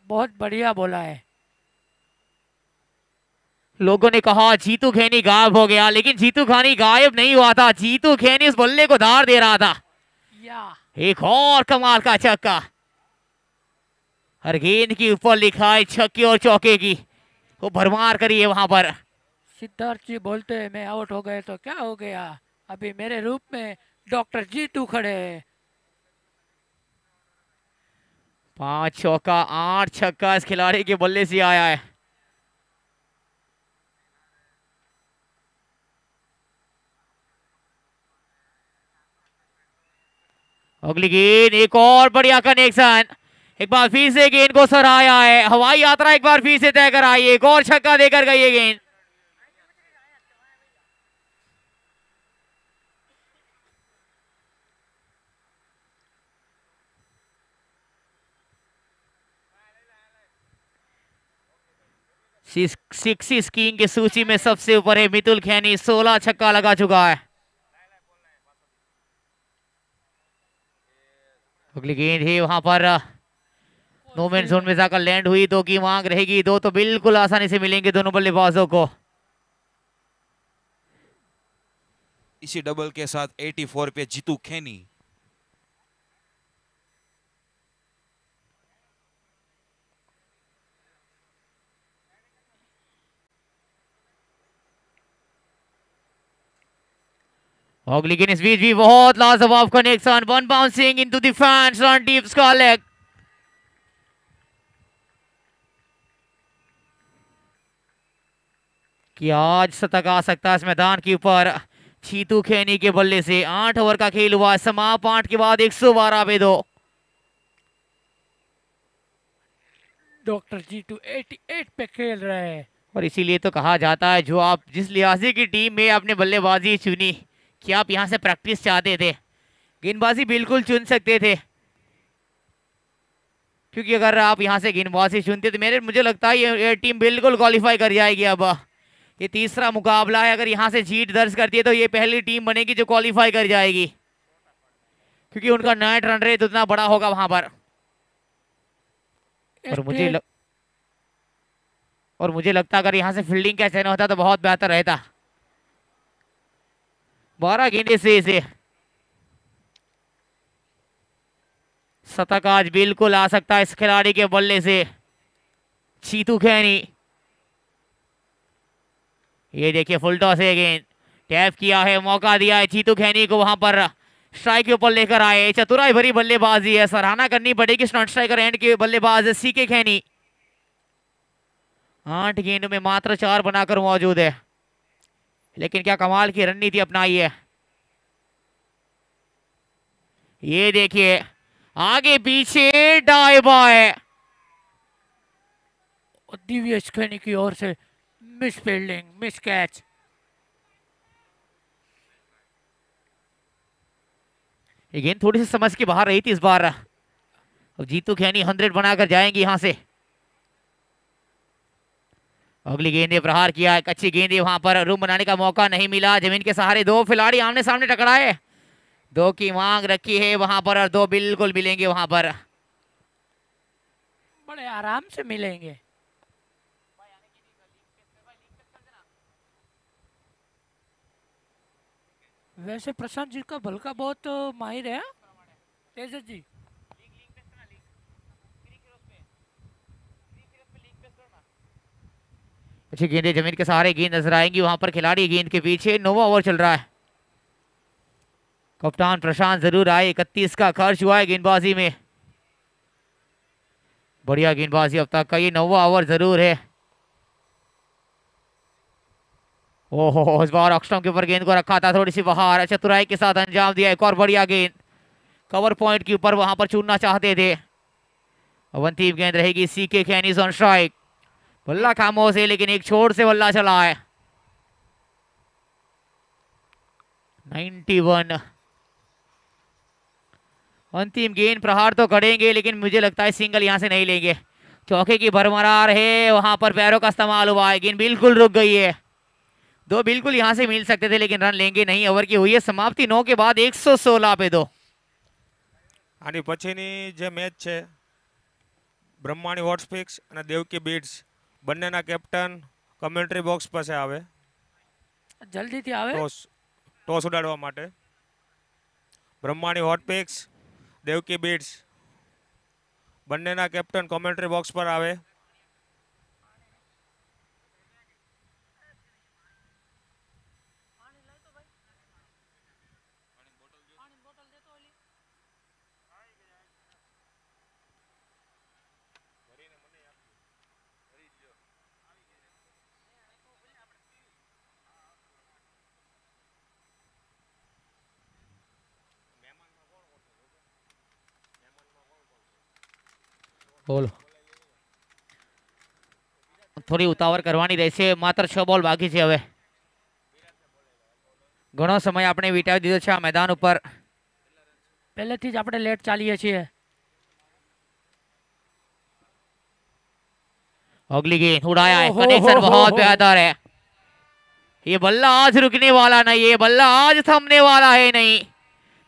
बहुत बढ़िया बोला है। लोगों ने कहा जीतू खैनी गायब हो गया, लेकिन जीतू खैनी गायब नहीं हुआ था, जीतू खैनी इस बल्ले को धार दे रहा था। या एक और कमाल का छक्का, हर गेंद के ऊपर लिखा है छक्के और चौके की, वो भरमार करी है वहां पर। सिद्धार्थ जी बोलते हैं मैं आउट हो गए तो क्या हो गया, अभी मेरे रूप में डॉक्टर जीतू खड़े हैं। 5 चौका 8 छक्का इस खिलाड़ी के बल्ले से आया है। अगली गेंद, एक और बढ़िया कनेक्शन, एक बार फिर से गेंद को सराहा है, हवाई यात्रा एक बार फिर से तय कर आई, एक और छक्का देकर गई है गेंद। सिक्स स्कीइंग की सूची में सबसे ऊपर है मितुल खैनी, 16 छक्का लगा चुका है। अगली गेंद है वहां पर, नो मैन जोन में जाकर लैंड हुई, 2 की मांग रहेगी, 2 तो बिल्कुल आसानी से मिलेंगे दोनों बल्लेबाजों को। इसी डबल के साथ 84 पे जीतू खैनी। और लेकिन इस बीच भी बहुत लाजवाब connection, one bouncing into the fans on deep square leg. कि आज शतक आ सकता है इस मैदान के ऊपर चीतू खेनी के बल्ले से। 8 ओवर का खेल हुआ समाप्त, 8 के बाद 112 पे 2। डॉक्टर जीतू 88 पे खेल रहे हैं। और इसीलिए तो कहा जाता है जो आप जिस लिहाजे की टीम में आपने बल्लेबाजी चुनी, कि आप यहां से प्रैक्टिस चाहते थे, गेंदबाजी बिल्कुल चुन सकते थे, क्योंकि अगर आप यहां से गेंदबाजी चुनते तो मुझे लगता है ये टीम बिल्कुल क्वालिफाई कर जाएगी। अब ये तीसरा मुकाबला है, अगर यहां से जीत दर्ज करती है तो ये पहली टीम बनेगी जो क्वालिफाई कर जाएगी, क्योंकि उनका नेट रन रेट उतना बड़ा होगा वहां पर। और मुझे लगता अगर यहां से फील्डिंग का चयन होता तो बहुत बेहतर रहता। 12 गेंदे से इसे शतक आज बिल्कुल आ सकता है इस खिलाड़ी के बल्ले से, चीतू खैनी। ये देखिए फुल टॉस है, गेंद टैप किया है, मौका दिया है चीतू खैनी को, वहां पर स्ट्राइक के ऊपर लेकर आए। चतुराई भरी बल्लेबाजी है, सराहना करनी पड़ेगी नॉन स्ट्राइकर एंड के बल्लेबाज सीके खैनी। 8 गेंदों में मात्र 4 बनाकर मौजूद है, लेकिन क्या कमाल की रणनीति अपनाई है। ये देखिए आगे पीछे डाई बाय, दिव्येश खैनी की ओर से मिस फील्डिंग, मिस कैच। ये गेंद थोड़ी सी समझ के बाहर रही थी इस बार। अब जीतू खैनी 100 बनाकर जाएंगे यहां से। अगली गेंदे प्रहार किया है, अच्छी गेंदे, वहां पर रूम बनाने का मौका नहीं मिला। जमीन के सहारे 2 खिलाड़ी आमने सामने टकराए, 2 की मांग रखी है वहां पर, और 2 बिल्कुल मिलेंगे वहां पर, बड़े आराम से मिलेंगे। वैसे प्रशांत जी का भलका बहुत माहिर है तेजस जी। अच्छी गेंदे जमीन के सहारे गेंद नजर आएंगी, वहां पर खिलाड़ी गेंद के पीछे। 9वां ओवर चल रहा है, कप्तान प्रशांत जरूर आए, 31 का खर्च हुआ है गेंदबाजी में। बढ़िया गेंदबाजी अब तक का, ये 9वां ओवर जरूर है। ओहो, इस बार ऑक्स्टम के ऊपर गेंद को रखा था, थोड़ी सी बाहर, चतुराई के साथ अंजाम दिया। एक और बढ़िया गेंद कवर पॉइंट के ऊपर, वहां पर चूनना चाहते थे। अंतिम गेंद रहेगी सीके खैनी ऑन स्ट्राइक। बल्ला खामोश है, लेकिन एक छोर से बल्ला चला है। 91। अंतिम गेंद प्रहार तो करेंगे, लेकिन मुझे लगता है सिंगल यहां से नहीं लेंगे। चौके की भरमरार है, वहां पर पैरों का इस्तेमाल हुआ है, गेंद बिल्कुल रुक गई है। 2 बिल्कुल यहां से मिल सकते थे, लेकिन रन लेंगे नहीं। ओवर की हुई है समाप्ति, 9 के बाद 116 पे 2। આની પછીની જે મેચ છે બ્રહ્માણી હોટસ્પિક્સ અને દેવકી બીડ્સ બંનેના કેપ્ટન કમેન્ટ્રી બોક્સ પાસે આવે જલ્દીથી આવે। ટોસ ઉડાડવા માટે। બ્રહ્માણી હોટસ્પિક્સ દેવકી બીડ્સ બંનેના કેપ્ટન કોમેન્ટ્રી બોક્સ પર આવે। બોલો, થોડી ઉતાવળ કરવાની રહેશે, માત્ર 6 બોલ બાકી છે। હવે ઘણો સમય આપણે વિતાવી દીધો છે આ મેદાન ઉપર। પહેલેથી જ આપણે લેટ ચાલીએ છીએ। अगली गेंद उड़ाया है, कनेक्शन बहुत बेहतर है। ये बल्ला आज रुकने वाला नहीं, ये बल्ला आज थमने वाला है नहीं।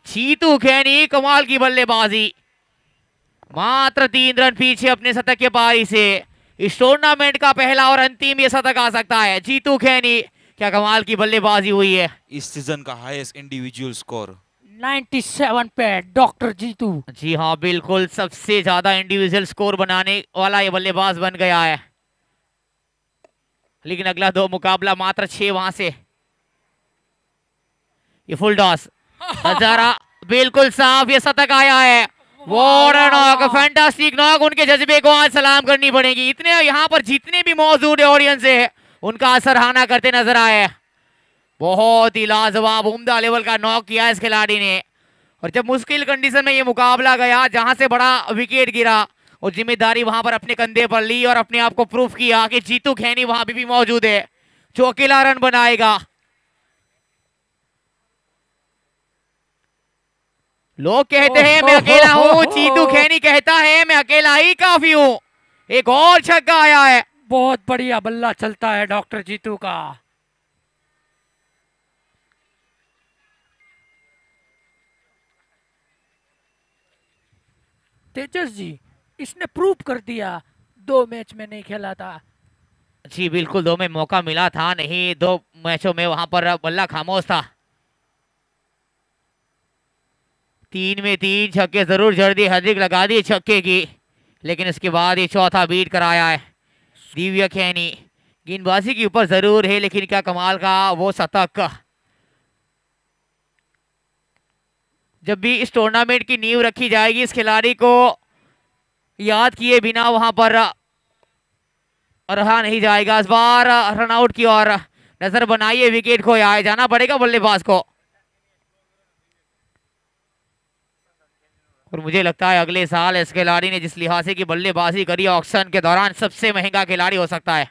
चीतू खैनी कमाल की बल्लेबाजी, मात्र 3 रन पीछे अपने शतक के पारी से। इस टूर्नामेंट का पहला और अंतिम ये शतक आ सकता है। चीतू खैनी, क्या कमाल की बल्लेबाजी हुई है। इस सीजन का हाईएस्ट इंडिविजुअल स्कोर 97 पे डॉक्टर जीतू। जी हाँ, बिल्कुल सबसे ज्यादा इंडिविजुअल स्कोर बनाने वाला ये बल्लेबाज बन गया है। लेकिन अगला 2 मुकाबला मात्र 6 वहां से। ये फुल टॉस, नजारा बिल्कुल साफ, ये शतक आया है। What a knock, fantastic knock. उनके जज्बे को आज सलाम करनी पड़ेगी। इतने यहाँ पर जितने भी मौजूद ऑडियंस है उनका सराहना करते नजर आए। बहुत ही लाजवाब उम्दा लेवल का नॉक किया इस खिलाड़ी ने। और जब मुश्किल कंडीशन में ये मुकाबला गया, जहां से बड़ा विकेट गिरा और जिम्मेदारी वहां पर अपने कंधे पर ली और अपने आप को प्रूफ किया कि जीतू खैनी वहां भी मौजूद है जो अकेला रन बनाएगा। लोग कहते हैं मैं अकेला हूं, जीतू खैनी कहता है मैं अकेला ही काफी हूं। एक और छक्का आया है। बहुत बढ़िया बल्ला चलता है डॉक्टर जीतू का। तेजस जी, इसने प्रूव कर दिया, 2 मैच में नहीं खेला था। जी बिल्कुल, 2 में मौका मिला था, नहीं 2 मैचों में वहां पर बल्ला खामोश था। 3 में 3 छक्के जरूर जड़ दी, हैट्रिक लगा दी छक्के की, लेकिन इसके बाद ये चौथा बीट कराया है दिव्य खैनी। गेंदबाजी के ऊपर जरूर है, लेकिन क्या कमाल का वो शतक। जब भी इस टूर्नामेंट की नींव रखी जाएगी, इस खिलाड़ी को याद किए बिना वहां पर रहा नहीं जाएगा। इस बार रनआउट की ओर नजर बनाइए, विकेट खोया है, जाना पड़ेगा बल्लेबाज को। और मुझे लगता है अगले साल इस खिलाड़ी ने जिस लिहाज से की बल्लेबाजी करी ऑक्शन के दौरान, सबसे महंगा खिलाड़ी हो सकता है।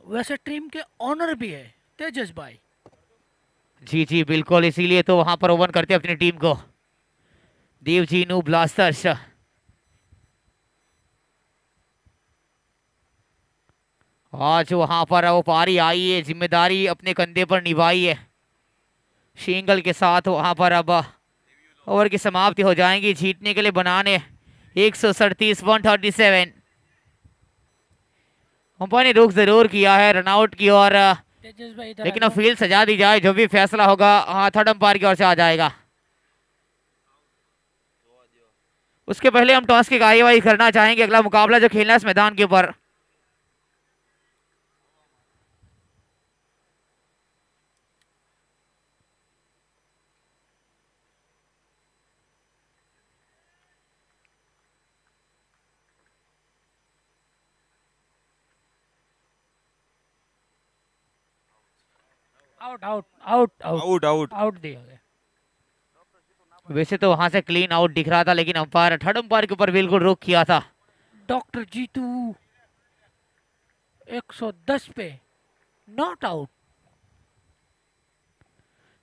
वैसे टीम के ऑनर भी है तेजस भाई। जी जी बिल्कुल, इसीलिए तो वहां पर ओवन करते अपनी टीम को देवजीनू ब्लास्टर्स। आज वहां पर वो पारी आई है, जिम्मेदारी अपने कंधे पर निभाई है। शिंगल के साथ वहां पर अब ओवर की समाप्ति हो जाएंगी। जीतने के लिए बनाने 137 137। अंपायर ने रुख जरूर किया है रनआउट की ओर, तेजस भाई इधर लेकिन आ अब फील्ड सजा दी जाए, जो भी फैसला होगा हाँ थर्ड अंपायर की ओर से आ जाएगा। उसके पहले हम टॉस की कार्यवाही करना चाहेंगे। अगला मुकाबला जो खेलना है इस मैदान के ऊपर, out out out out out out. Out दिया गया। वैसे तो वहां से क्लीन आउट दिख रहा था, लेकिन अंपायर थर्ड अंपायर के ऊपर बिल्कुल रुख किया था। डॉक्टर जीतू 110 पे नॉट आउट।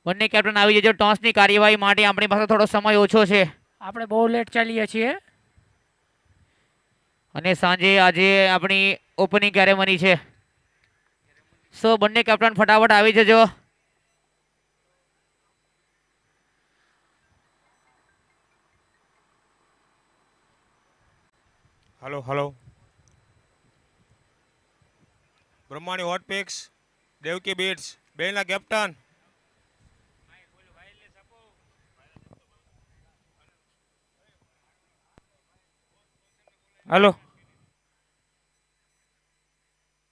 બંને કેપ્ટન આવી જજો ટોસની કાર્યવાહી માટે। આપણી પાસે થોડો સમય ઓછો છે આપણે બહુ લેટ ચાલીએ છીએ। અને સાંજે આજે આપણી ઓપનિંગ સેરેમની છે, સો બંને કેપ્ટન ફટાફટ આવી જજો। Hello hello Brahmani hot picks Devaki bits બેના કેપ્ટન હલો,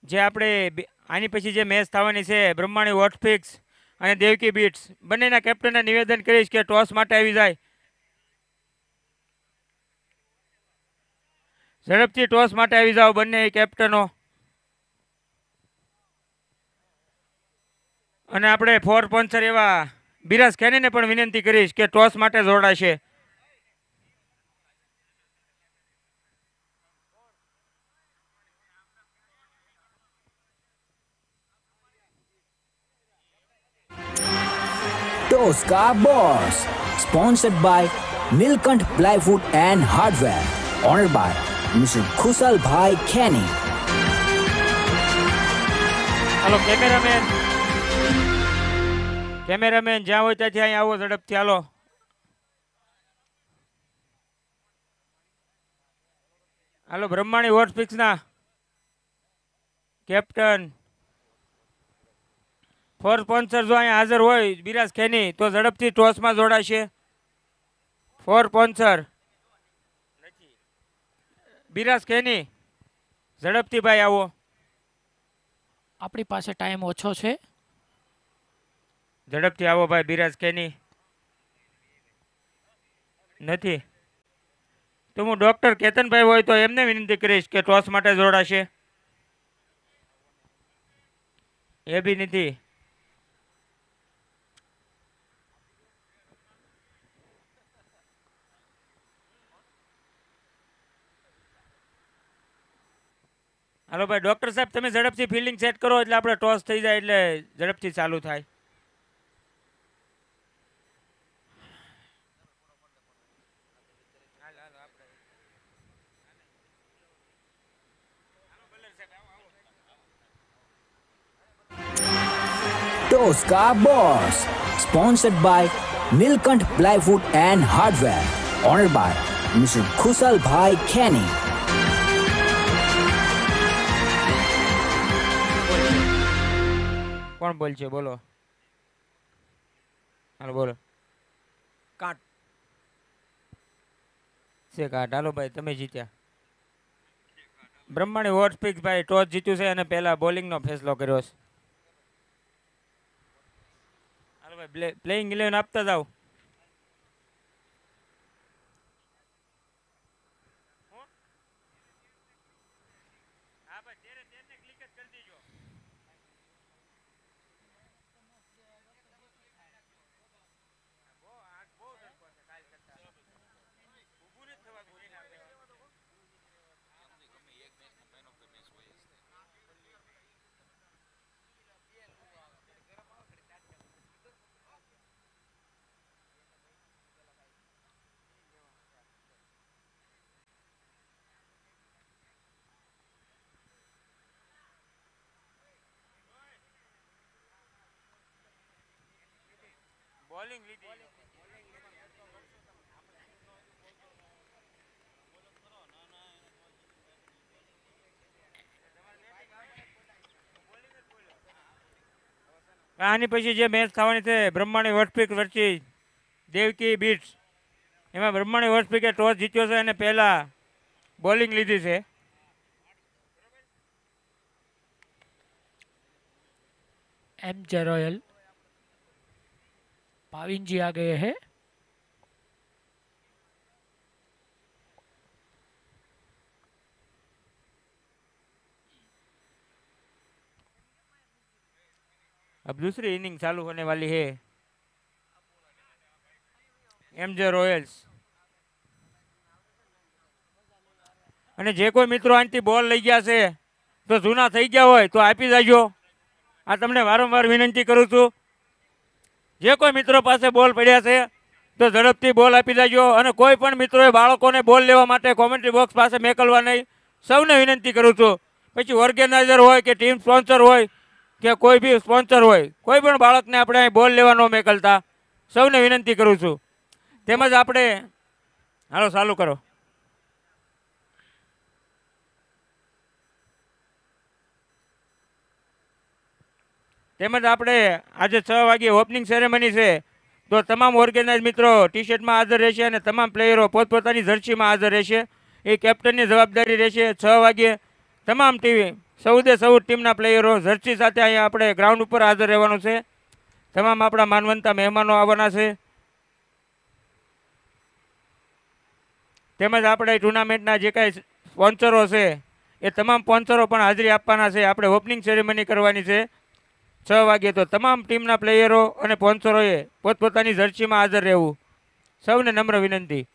જે આપણે આની પછી જે મેચ થવાની છે બ્રહ્માણી વોટફિક્સ અને દેવકી બીટ્સ બંનેના કેપ્ટનને નિવેદન કરીશ કે ટોસ માટે આવી જાય। ઝડપથી ટોસ માટે આવી જાઓ બંને કેપ્ટનો। અને આપણે ફોર પંચર એવા બિરાજ ખેનીને પણ વિનંતી કરીશ કે ટોસ માટે જોડાશે। टॉस का boss sponsored by Neelkanth plywood and hardware, honoured by mister Khushal bhai Khaini. Hello cameraman, cameraman જ્યાં હોય ત્યાંથી અહીં આવો ઝડપથી। હાલો હાલો બ્રહ્માણી વોટફિક્સના કેપ્ટન ફોર સ્પોન્સર જો અહીંયા હાજર હોય બિરાજ ખેની તો ઝડપથી ટોસમાં જોડાશે। ફોર સ્પોન્સર બિરાજ ખેની ઝડપથી ભાઈ આવો। આપણી પાસે ટાઈમ ઓછો છે. ઝડપથી આવો ભાઈ બિરાજ કેની નથી તો હું ડોક્ટર કેતનભાઈ હોય તો એમને વિનંતી કરીશ કે ટોસ માટે જોડાશે. એ બી નથી. હાલો ભાઈ ડોક્ટર સાહેબ તમે ઝડપથી ફિલ્ડિંગ સેટ કરો એટલે આપણે ટોસ થઈ જાય એટલે ઝડપથી ચાલુ થાય. टॉस का boss sponsored by Neelkanth plywood and hardware honoured by mister Khushal bhai Khaini. કોણ બોલ છે બોલો. હાલો બોલો. કાટ. છે કાટ. હાલો ભાઈ તમે જીત્યા. બ્રહ્માણી વોટ સ્પીક્સ ભાઈ ટોસ જીત્યું છે અને પહેલા બોલિંગનો ફેસલો કર્યો છે. હાલો ભાઈ પ્લેઇંગ 11 આપતા જાઓ. હા ભાઈ તેરે ક્લિક જ કરી દીજો. બોલિંગ લીધી. આની પછી જે મેચ થવાની છે બ્રહ્માણી વોટસ્પીક વચ્ચે દેવકી બીટ્સ એમાં બ્રહ્માણી વોટસ્પીકે ટોસ જીત્યો છે અને પહેલા બોલિંગ લીધી છે. MJ रॉयल पाविन जी आ गए हैं. अब दूसरी इनिंग चालू होने वाली है. MJ रॉयल्स અને જે કોઈ મિત્રો આનથી બોલ લઈ ગયા છે તો જૂના થઈ ગયા હોય તો આપી જાજો. આ તમને વારંવાર વિનંતી કરું છું. જે કોઈ મિત્રો પાસે બોલ પડ્યા છે તો ઝડપથી બોલ આપી જાજો અને કોઈ પણ મિત્રોએ બાળકોને બોલ લેવા માટે કોમેન્ટ્રી બોક્સ પાસે મેકલવા નહીં. સૌને વિનંતી કરું છું. પછી ઓર્ગેનાઇઝર હોય કે ટીમ સ્પોન્સર હોય કે કોઈ બી સ્પોન્સર હોય કોઈ પણ બાળકને આપણે અહીં બોલ લેવા ન મેકલતા. સૌને વિનંતી કરું છું. તેમજ આપણે હાલો ચાલુ કરો. તેમજ આપણે આજે 6 વાગે ઓપનિંગ સેરેમની છે તો તમામ ઓર્ગેનાઇઝ મિત્રો ટી શર્ટમાં હાજર રહેશે અને તમામ પ્લેયરો પોતપોતાની જર્સીમાં હાજર રહેશે. એ કેપ્ટનની જવાબદારી રહેશે. 6 વાગે તમામ સૌદે સૌ ટીમના પ્લેયરો જર્સી સાથે અહીંયા આપણે ગ્રાઉન્ડ ઉપર હાજર રહેવાનું છે. તમામ આપણા માનવંતા મહેમાનો આવવાના છે. તેમજ આપણે ટુર્નામેન્ટના જે કાંઈ સ્પોન્સરો છે એ તમામ સ્પોન્સરો પણ હાજરી આપવાના છે. આપણે ઓપનિંગ સેરેમની કરવાની છે 6 વાગે તો તમામ ટીમના પ્લેયરો અને સ્પોન્સરોએ પોતપોતાની જર્સીમાં હાજર રહેવું. સૌને નમ્ર વિનંતી.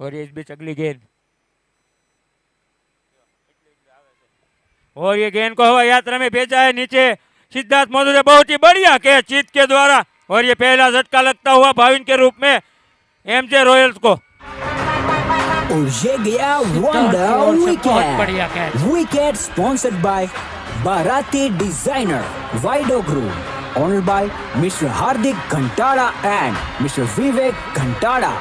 और ये इस बीच अगली गेंद और ये गेंद को हवा यात्रा में भेजा है नीचे. सिद्धार्थ मधु ने बहुत ही बढ़िया कैच जीत के द्वारा और ये पहला झटका लगता हुआ भाविन के रूप में MJ रॉयल्स को. और ये गया wonder wicket. Wicket sponsored by Baraati designer वाइडो group honoured by mister Hardik Ghantada and mister Vivek Ghantada.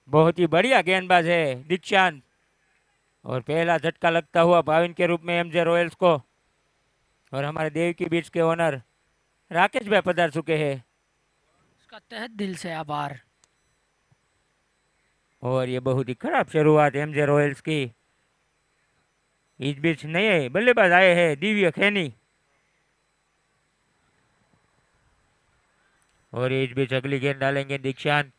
बहुत ही बढ़िया गेंदबाज है दीक्षांत और पहला झटका लगता हुआ भाविन के रूप में MJ रॉयल्स को. और हमारे देव की बीच के ओनर राकेश भाई पधार चुके हैं उसका तहे दिल से आभार। और ये बहुत ही खराब शुरुआत एमजे रॉयल्स की। इस बीच नए बल्लेबाज आए हैं दिव्य खैनी, और इस बीच अगली गेंद डालेंगे दीक्षांत।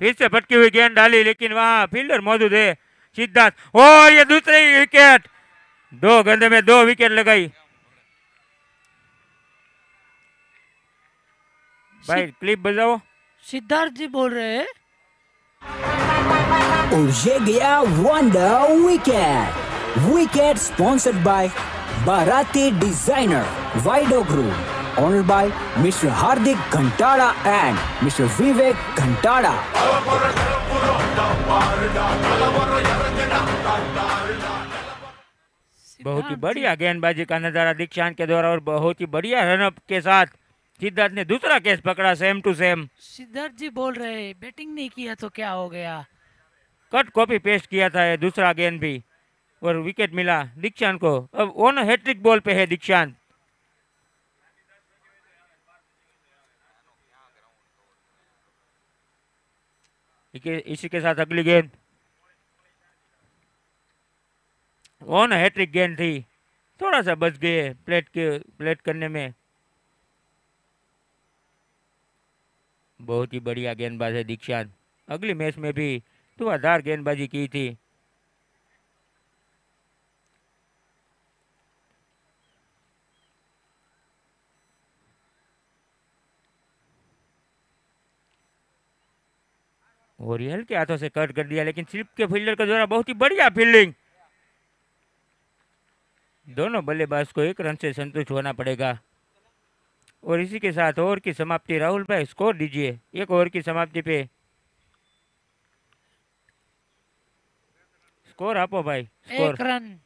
फिर से भटकी हुई गेंद डाली, लेकिन वहां फील्डर मौजूद है सिद्धार्थ, और ये दूसरी विकेट। 2 गेंद में 2 विकेट लगाई। भाई क्लिप बजाओ। सिद्धार्थ जी बोल रहे हैं। और ये गया wonder wicket. Wicket sponsored by Baraati designer वाइडो group, honoured by mister Hardik Ghantada and mister Vivek Ghantada. बहुत ही बढ़िया गेंदबाजी का नजारा दीक्षांत के द्वारा, और बहुत ही बढ़िया रनअप के साथ सिद्धार्थ ने दूसरा कैच पकड़ा, सेम टू सेम। सिद्धार्थ जी बोल रहे हैं बैटिंग नहीं किया तो क्या हो गया। कट कॉपी पेस्ट किया था ये दूसरा गेंद भी, और विकेट मिला दीक्षांत को। अब ऑन हैट्रिक बॉल पे है दीक्षांत। इसी के साथ अगली गेंद ऑन हैट्रिक गेंद थी, थोड़ा सा बच गए प्लेट करने में। बहुत ही बढ़िया गेंदबाज है दीक्षांत, अगली मैच में भी धुआंधार गेंदबाजी की थी। और ये हल्के हाथों से कट कर दिया, लेकिन स्लिप के फील्डर के द्वारा बहुत ही बढ़िया फील्डिंग। दोनों बल्लेबाज को 1 रन से संतुष्ट होना पड़ेगा। और इसी के साथ ओवर की समाप्ति। राहुल भाई स्कोर दीजिए 1 ओवर की समाप्ति पे। स्कोर आपो भाई। Score 1 run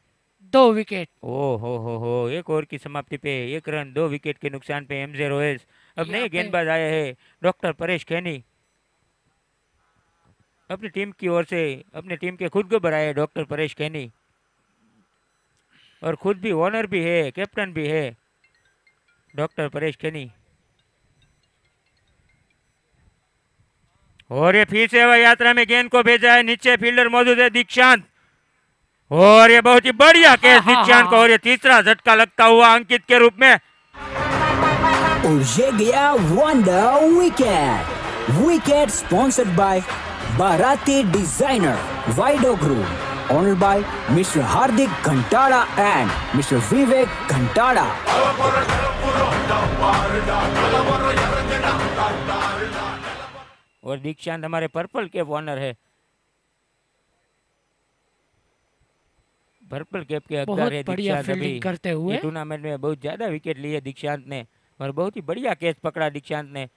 2 wicket. ओ हो 1 ओवर की समाप्ति पे 1 रन 2 विकेट के नुकसान पे एमजे रॉयल्स। अब नए गेंदबाज आए हैं डॉक्टर परेश खैनी, अपनी टीम की ओर से, अपनी टीम के खुद को बनाए डॉक्टर परेश खैनी, और खुद भी ओनर भी है, कैप्टन भी है डॉक्टर परेश खैनी। और ये फिर से हवाई यात्रा में गेंद को भेजा है, नीचे फील्डर मौजूद है दीक्षांत, और ये बहुत ही बढ़िया कैच दीक्षांत को, और ये तीसरा झटका लगता हुआ अंकित के रूप में। और ये गया wonder wicket. Wicket sponsored by Baraati designer वाइडो group, honoured by mister Hardik Ghantada and mister Vivek Ghantada. और दीक्षांत हमारे पर्पल कैप ऑनर है, पर्पल कैप के हकदार है दीक्षांत। अभी करते हुए टूर्नामेंट में बहुत ज्यादा विकेट लिए दीक्षांत ने, और बहुत ही बढ़िया कैच पकड़ा दीक्षांत ने।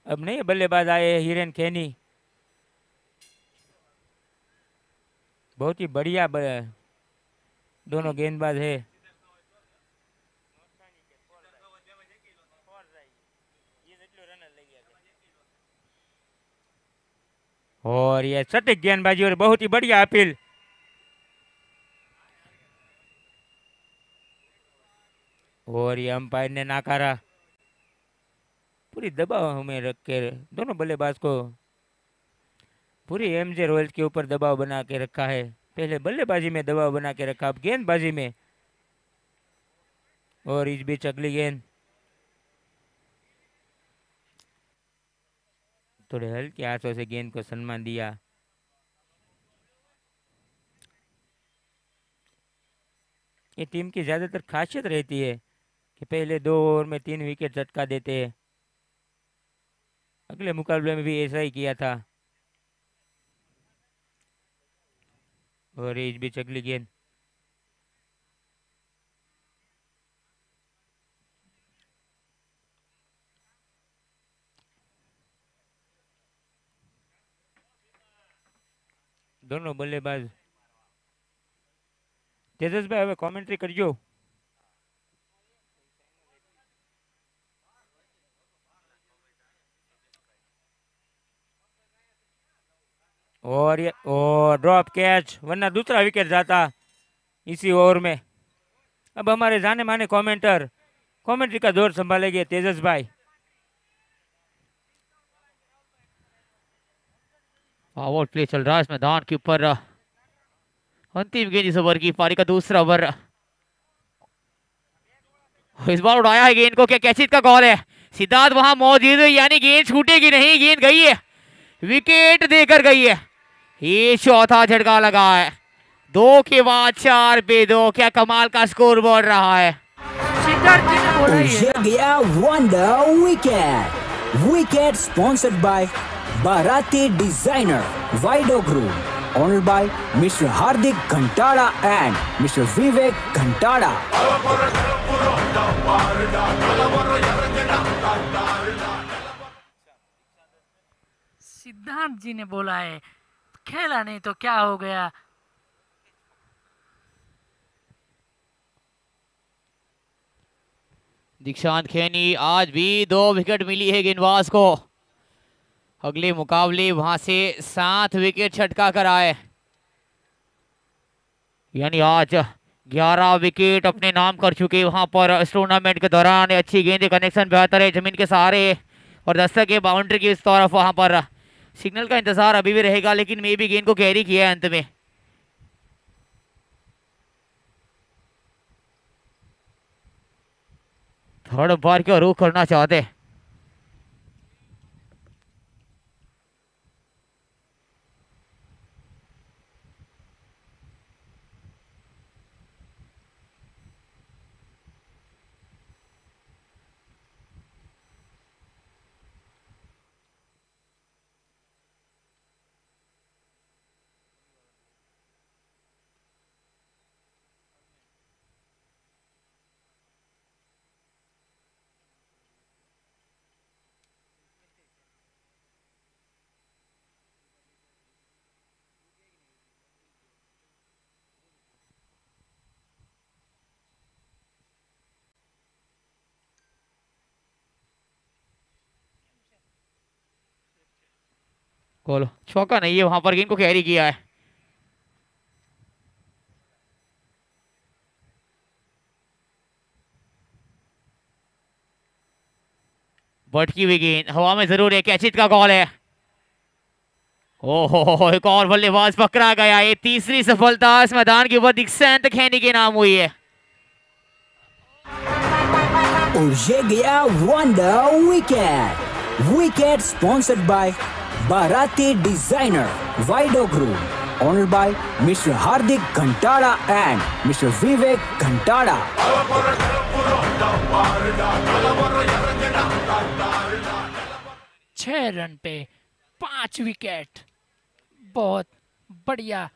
अब नए बल्लेबाज आए हैं हिरेन खैनी, बहुत ही बढ़िया दोनों गेंदबाज है। और ये सटीक गेंदबाजी और बहुत ही बढ़िया अपील। और ये अंपायर ने नाकारा, पूरी दबाव में रख के दोनों बल्लेबाज को पूरी एमजे रॉयल्स के ऊपर दबाव बना के रखा है। पहले बल्लेबाजी में दबाव बना के रखा, अब गेंदबाजी में। और इस बीच अगली गेंद थोड़े हल्के हाथों से गेंद को सम्मान दिया। ये टीम की ज्यादातर खासियत रहती है कि पहले 2 ओवर में 3 विकेट झटका देते हैं। अगले मुकाबले में भी ऐसा ही किया था। और इस बीच अगली गेंद दोनों बल्लेबाज। तेजस भाई हमें कॉमेंट्री करजो। और ये ड्रॉप कैच, वरना दूसरा विकेट जाता इसी ओवर में। अब हमारे जाने माने कमेंट्री का दौर संभालेंगे तेजस भाई। पावर प्ले चल रहा है इस मैदान के ऊपर। अंतिम गेंद इस ओवर की, पारी का दूसरा ओवर। इस बार उड़ाया है गेंद को, क्या कैचित का कॉल है? सिद्धार्थ वहां मौजूद है, यानी गेंद छूटेगी नहीं, गेंद गई है, विकेट देकर गई है। ये चौथा झटका लगा है, 2 के बाद 4 पे 2। क्या कमाल का स्कोर बोर्ड रहा है। सिद्धार्थ जी ने बोला और ही है। ये गया wonder wicket. Wicket sponsored by Baraati designer वाइडो group, honoured by mister Hardik Ghantada and mister Vivek Ghantada. Siddhant ji ने बोला है, खेला नहीं तो क्या हो गया। दीक्षांत खैनी आज भी 2 विकेट मिली है गेंदबाज को। अगले मुकाबले वहां से 7 विकेट छटका कर आए, यानी आज 11 विकेट अपने नाम कर चुके वहां पर इस टूर्नामेंट के दौरान। अच्छी गेंद, कनेक्शन बेहतर है जमीन के सहारे और दस्तक है बाउंड्री की इस तरफ। वहां पर सिग्नल का इंतजार अभी भी रहेगा, लेकिन मे भी गेंद को कैरी किया है अंत में। थर्ड अंपायर का रुख करना चाहते। बोलो, चौका नहीं है, वहां पर गेंद को कैरी किया है। भटकी हुई गेंद हवा में जरूर है, कैचित का कॉल है। ओहो, एक और बल्लेबाज पकड़ा गया। ये तीसरी सफलता इस मैदान के ऊपर दीक्षांत खैनी के नाम हुई है। और ये गया wonder wicket. Wicket sponsored by Baraati designer वाइडो group, honoured by mister Hardik Ghantada and mister Vivek Ghantada. 6 run पे 5 विकेट, बहुत बढ़िया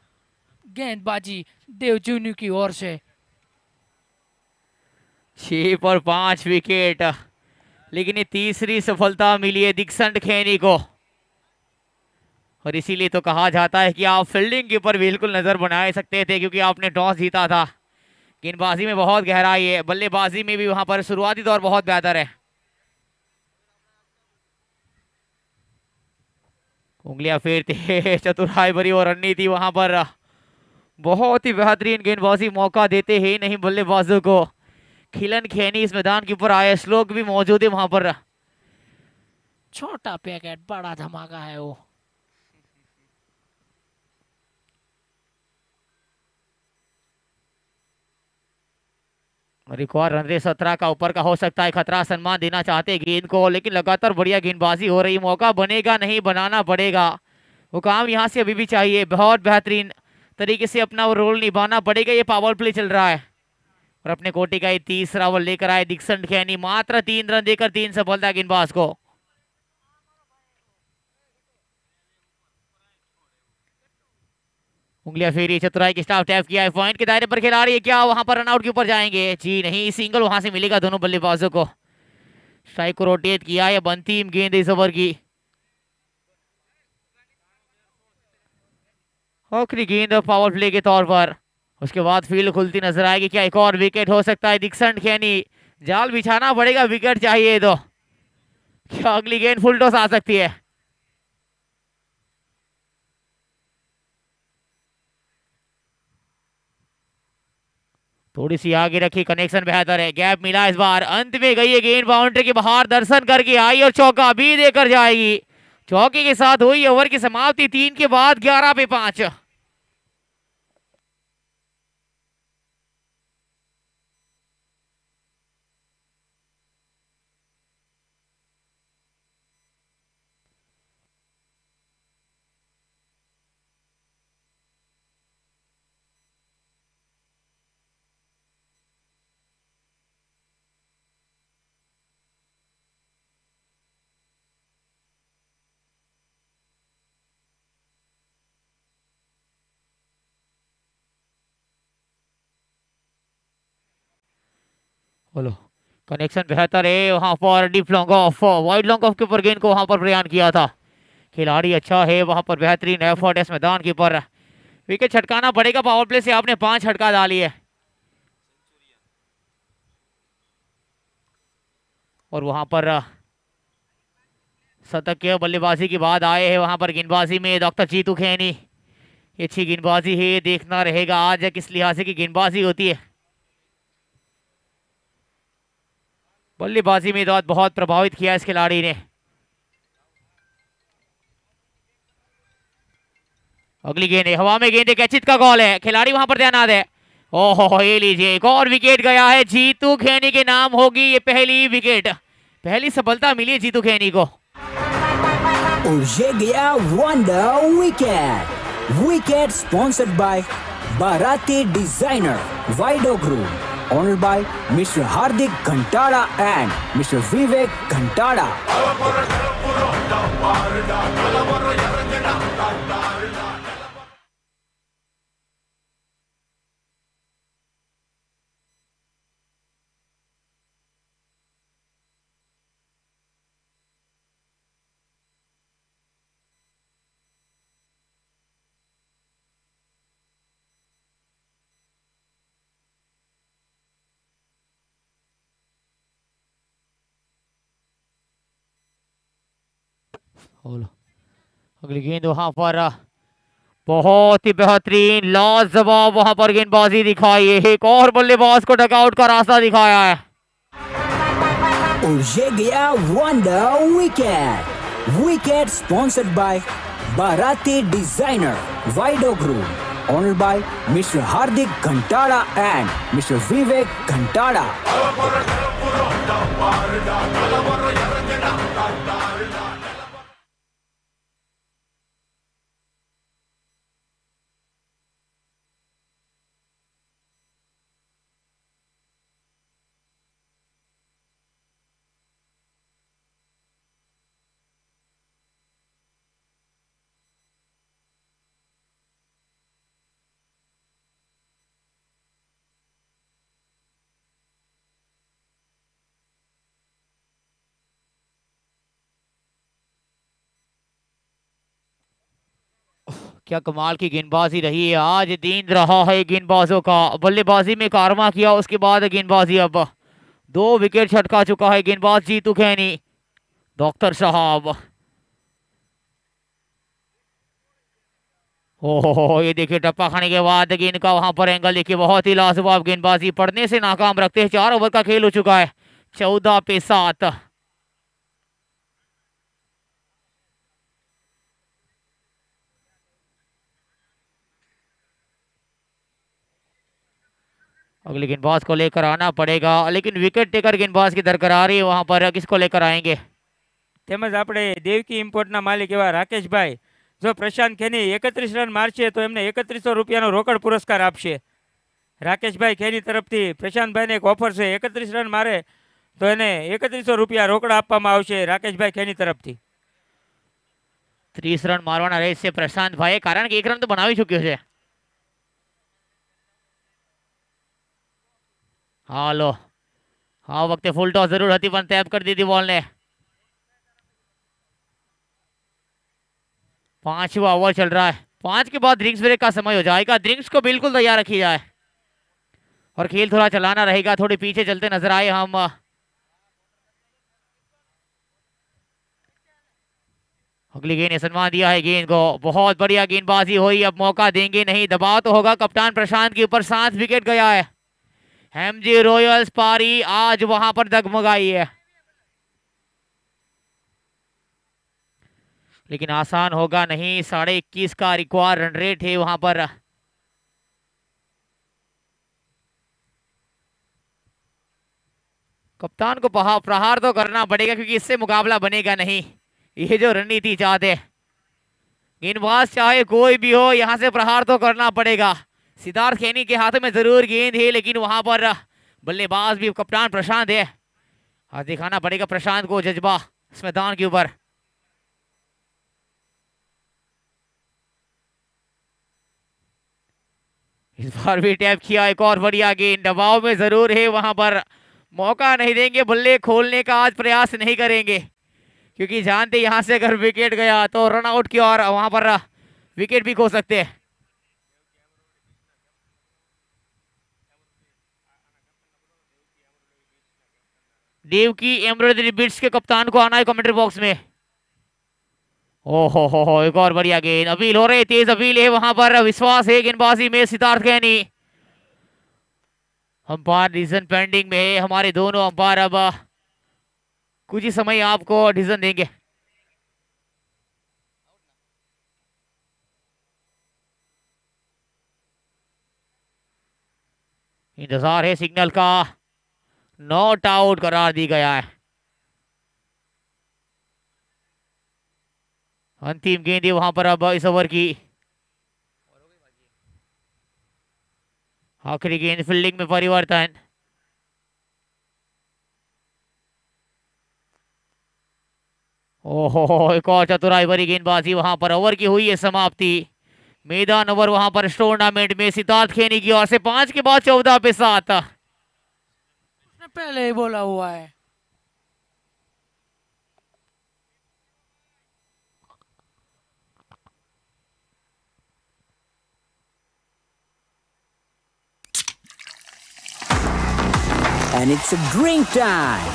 गेंदबाजी देवजूनू की ओर से। 6 पर 5 विकेट, लेकिन ये तीसरी सफलता मिली है दीक्षांत खैनी को। और इसीलिए तो कहा जाता है कि आप फील्डिंग के ऊपर बिल्कुल नजर बना सकते थे, क्योंकि आपने टॉस जीता था। गेंदबाजी में बहुत गहराई है, बल्लेबाजी में भी वहां पर शुरुआती दौर बहुत बेहतर है। उंगलियां फेरते चतुराई भरी और रणनीति वहां पर बहुत ही बेहतरीन गेंदबाजी, मौका देते ही नहीं बल्लेबाजों को। खिलन खैनी इस मैदान के ऊपर आए, श्लोक भी मौजूद है वहां पर। छोटा पैकेट बड़ा धमाका है वो। और एक और रन रेस 17 का ऊपर का हो सकता है खतरा। सम्मान देना चाहते गेंद को, लेकिन लगातार बढ़िया गेंदबाजी हो रही। मौका बनेगा नहीं, बनाना पड़ेगा। वो काम यहाँ से अभी भी चाहिए, बहुत बेहतरीन तरीके से अपना वो रोल निभाना पड़ेगा। ये पावर प्ले चल रहा है और अपने कोटि का ये तीसरा ओवर लेकर आए दीक्षांत खैनी। मात्र 3 रन देकर 3 सफलता गेंदबाज को। उंगलियां फेरी, चतुराई की स्टाफ टैप किया है। पॉइंट के दायरे पर खिलाड़ी है, क्या वहां पर रनआउट के ऊपर जाएंगे? जी नहीं, सिंगल वहां से मिलेगा दोनों बल्लेबाजों को। स्ट्राइक को रोटेट किया है, अंतिम गेंद इस ओवर की। आखिरी गेंद पावर प्ले के तौर पर, उसके बाद फील्ड खुलती नजर आएगी। क्या एक और विकेट हो सकता है दीक्षांत खैनी? जाल बिछाना पड़ेगा, विकेट चाहिए तो। क्या अगली गेंद फुल टॉस आ सकती है? थोड़ी सी आगे रखी, कनेक्शन बेहतर है, गैप मिला इस बार, अंत में गई है गेंद बाउंड्री के बाहर, दर्शन करके आई और चौका भी देकर जाएगी। चौके के साथ हुई ओवर की समाप्ति 3 के बाद 11 पे 5। बोलो, कनेक्शन बेहतर है, वहां पर deep long off, wide long off के ऊपर गेंद को वहां पर प्रयाण किया था। खिलाड़ी अच्छा है, वहां पर बेहतरीन एफर्ट है इस मैदान के ऊपर। विकेट छटकाना पड़ेगा, पावर प्ले से आपने 5 छटका डाली है। और वहां पर शतकीय बल्लेबाजी की बात आए हैं, वहां पर गेंदबाजी में डॉक्टर जीतू खैनी, अच्छी गेंदबाजी है, देखना रहेगा आज किस लिहाज से की गेंदबाजी होती है। बल्लेबाजी में तो बहुत प्रभावित किया इस खिलाड़ी ने। अगली गेंद है, हवा में गेंद, एक कैचित का कॉल है, खिलाड़ी वहां पर तैनात है। ओहो, ये लीजिए एक और विकेट गया है, जीतू खैनी के नाम होगी ये पहली विकेट, पहली सफलता मिली है जीतू खैनी को। और ये गया wonder wicket. Wicket sponsored by Baraati designer वाइडो group, honoured by mister Hardik Ghantada and mister Vivek Ghantada. अगली गेंद वहां पर बहुत ही बेहतरीन लाजवाब वहां पर गेंदबाजी दिखाई है, एक और बल्लेबाज को डकआउट का रास्ता दिखाया है। और ये गया wonder wicket. Wicket sponsored by Baraati designer वाइडो group, honoured by mister Hardik Ghantada and mister Vivek Ghantada. क्या कमाल की गेंदबाजी रही है, आज दिन रहा है गेंदबाजों का, बल्लेबाजी में कारवा किया, उसके बाद गेंदबाजी अब 2 विकेट छटका चुका है गेंदबाज जीतू खैनी। डॉक्टर साहब, ओहो, ये देखिए टप्पा खाने के बाद गेंद का वहां पर एंगल देखिए, बहुत ही लाजवाब गेंदबाजी, पड़ने से नाकाम रखते हैं। 4 ओवर का खेल हो चुका है, 14 पे 7। अगले गेंदबाज को लेकर आना पड़ेगा, लेकिन विकेट टेकर गेंदबाज की दरकरार है, वहां पर किसको लेकर आएंगे? તેમજ આપણે દેવકી ઇમ્પોર્ટના માલિક એવા રાકેશભાઈ, જો પ્રશાંત ખેની 31 રન મારશે તો એમને 3100 રૂપિયાનો રોકડ પુરસ્કાર આપશે। રાકેશભાઈ ખેની તરફથી પ્રશાંતભાઈને એક ઓફર છે, 31 રન મારે તો એને 3100 રૂપિયા રોકડા આપવામાં આવશે રાકેશભાઈ ખેની તરફથી। 30 રન મારવાના રહેશે પ્રશાંત ભાઈ, કારણ કે 1 રન તો બનાવી ચૂક્યો છે। હાલો, આ વખતે ફૂલ ટોસ જરૂર હતી પણ ટેપ કરી દીધી બોલને। 5वां ओवर चल रहा है, 5 के बाद ड्रिंक्स ब्रेक का समय हो जाएगा, ड्रिंक्स को बिल्कुल तैयार रखी जाए और खेल थोड़ा चलाना रहेगा। थोड़े पीछे चलते नजर आए हम। अगली गेंद ने सम्मान दिया है गेंद को, बहुत बढ़िया गेंदबाजी हुई, अब मौका देंगे नहीं, दबाव तो होगा कप्तान प्रशांत के ऊपर। 7 विकेट गया है, एमजी रॉयल्स पारी आज वहां पर डगमगाई है, लेकिन आसान होगा नहीं। 21.5 का रिक्वायर रन रेट है वहां पर। कप्तान को प्रहार तो करना पड़ेगा, क्योंकि इससे मुकाबला बनेगा नहीं। ये जो रणनीति चाहते, गेंदबाज चाहे कोई भी हो, यहां से प्रहार तो करना पड़ेगा। सिद्धार्थ खेनी के हाथ में जरूर गेंद है, लेकिन वहां पर बल्लेबाज भी कप्तान प्रशांत है। आज दिखाना पड़ेगा प्रशांत को जज्बा इस मैदान के ऊपर। इस बार भी टैप किया, एक और बढ़िया गेंद। दबाव में जरूर है वहां पर, मौका नहीं देंगे, बल्ले खोलने का आज प्रयास नहीं करेंगे, क्योंकि जानते यहां से अगर विकेट गया तो रन आउट की और वहां पर विकेट भी खो सकते हैं। देव की एम्ब्रॉयडरी बिट्स के कप्तान को आना है कमेंट्री बॉक्स में। ओहो हो, एक और बढ़िया गेंद। अपील हो रही, तेज अपील है वहां पर। विश्वास है गेंदबाजी में सिद्धार्थ खैनी। अंपायर डिसीजन पेंडिंग में है। हमारे दोनों अंपायर अब कुछ ही समय आपको डिसीजन देंगे। इंतजार है सिग्नल का। नॉट आउट करार दी गया है। अंतिम गेंद है वहां पर अब इस ओवर की। आखिरी गेंद, फील्डिंग में परिवर्तन। ओहो, एक और चतुराई भरी गेंदबाजी वहां पर। ओवर की हुई है समाप्ति। मैदान ओवर वहां पर इस टूर्नामेंट में सिद्धार्थ खेनी की ओर से 5 के बाद 14 पे 7। पहले ही बोला हुआ है। And it's a drink time.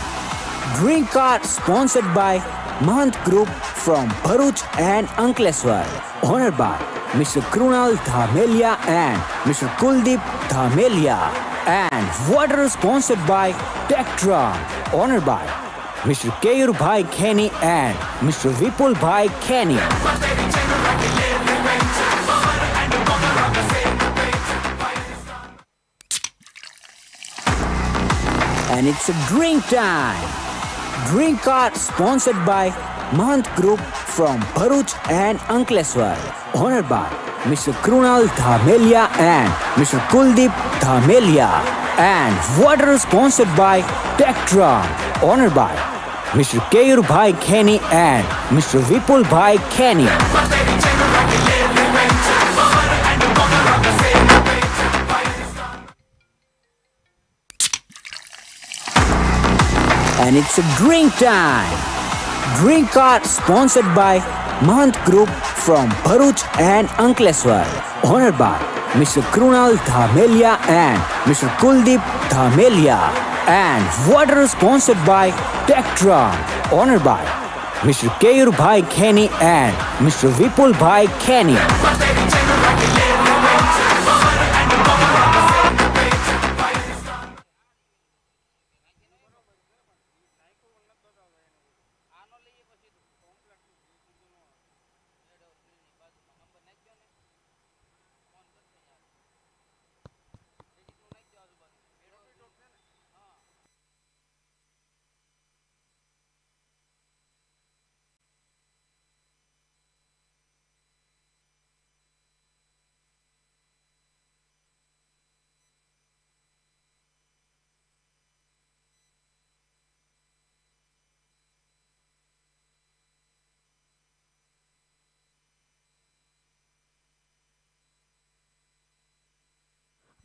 Drink card sponsored by Mahant Group from Bharuch and Ankleshwar. Honored by Mr. Krunal Dhamelia and Mr. Kuldeep Dhamelia. And water sponsored by Tectron. Honored by Mr. Keyur Bhai Kenny and Mr. Vipul Bhai Kenny. And it's a drink time. Drink card sponsored by Mahant Group from Bharuch and Ankleshwar. Honored by Mr. Krunal Dhamelia and Mr. Kuldeep Dhamelia. And water sponsored by Tectron. Honored by Mr. Keyur Bhai Kenny and Mr. Vipul Bhai Kenny. And it's a drink time. Drink card sponsored by Mahant Group from Bharuch and Ankleshwar. Honored by Mr. Krunal Dhamelia and Mr. Kuldeep Dhamelia. And water sponsored by Tectron. Honored by Mr. Keyur Bhai Kenny and Mr. Vipul Bhai Kenny.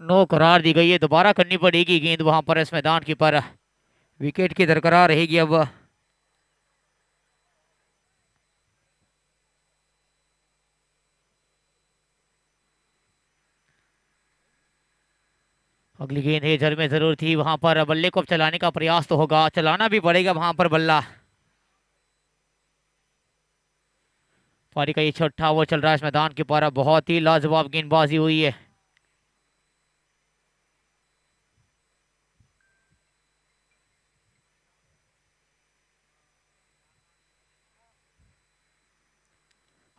नो करार दी गई है, दोबारा करनी पड़ेगी गेंद वहां पर इस मैदान के पर। विकेट की दरकरार रहेगी अब। अगली गेंद है, जड़ में जरूर थी वहां पर। बल्ले को अब चलाने का प्रयास तो होगा, चलाना भी पड़ेगा वहां पर बल्ला। पारी का ये छठा ओवर चल रहा है इस मैदान के पर। बहुत ही लाजवाब गेंदबाजी हुई है।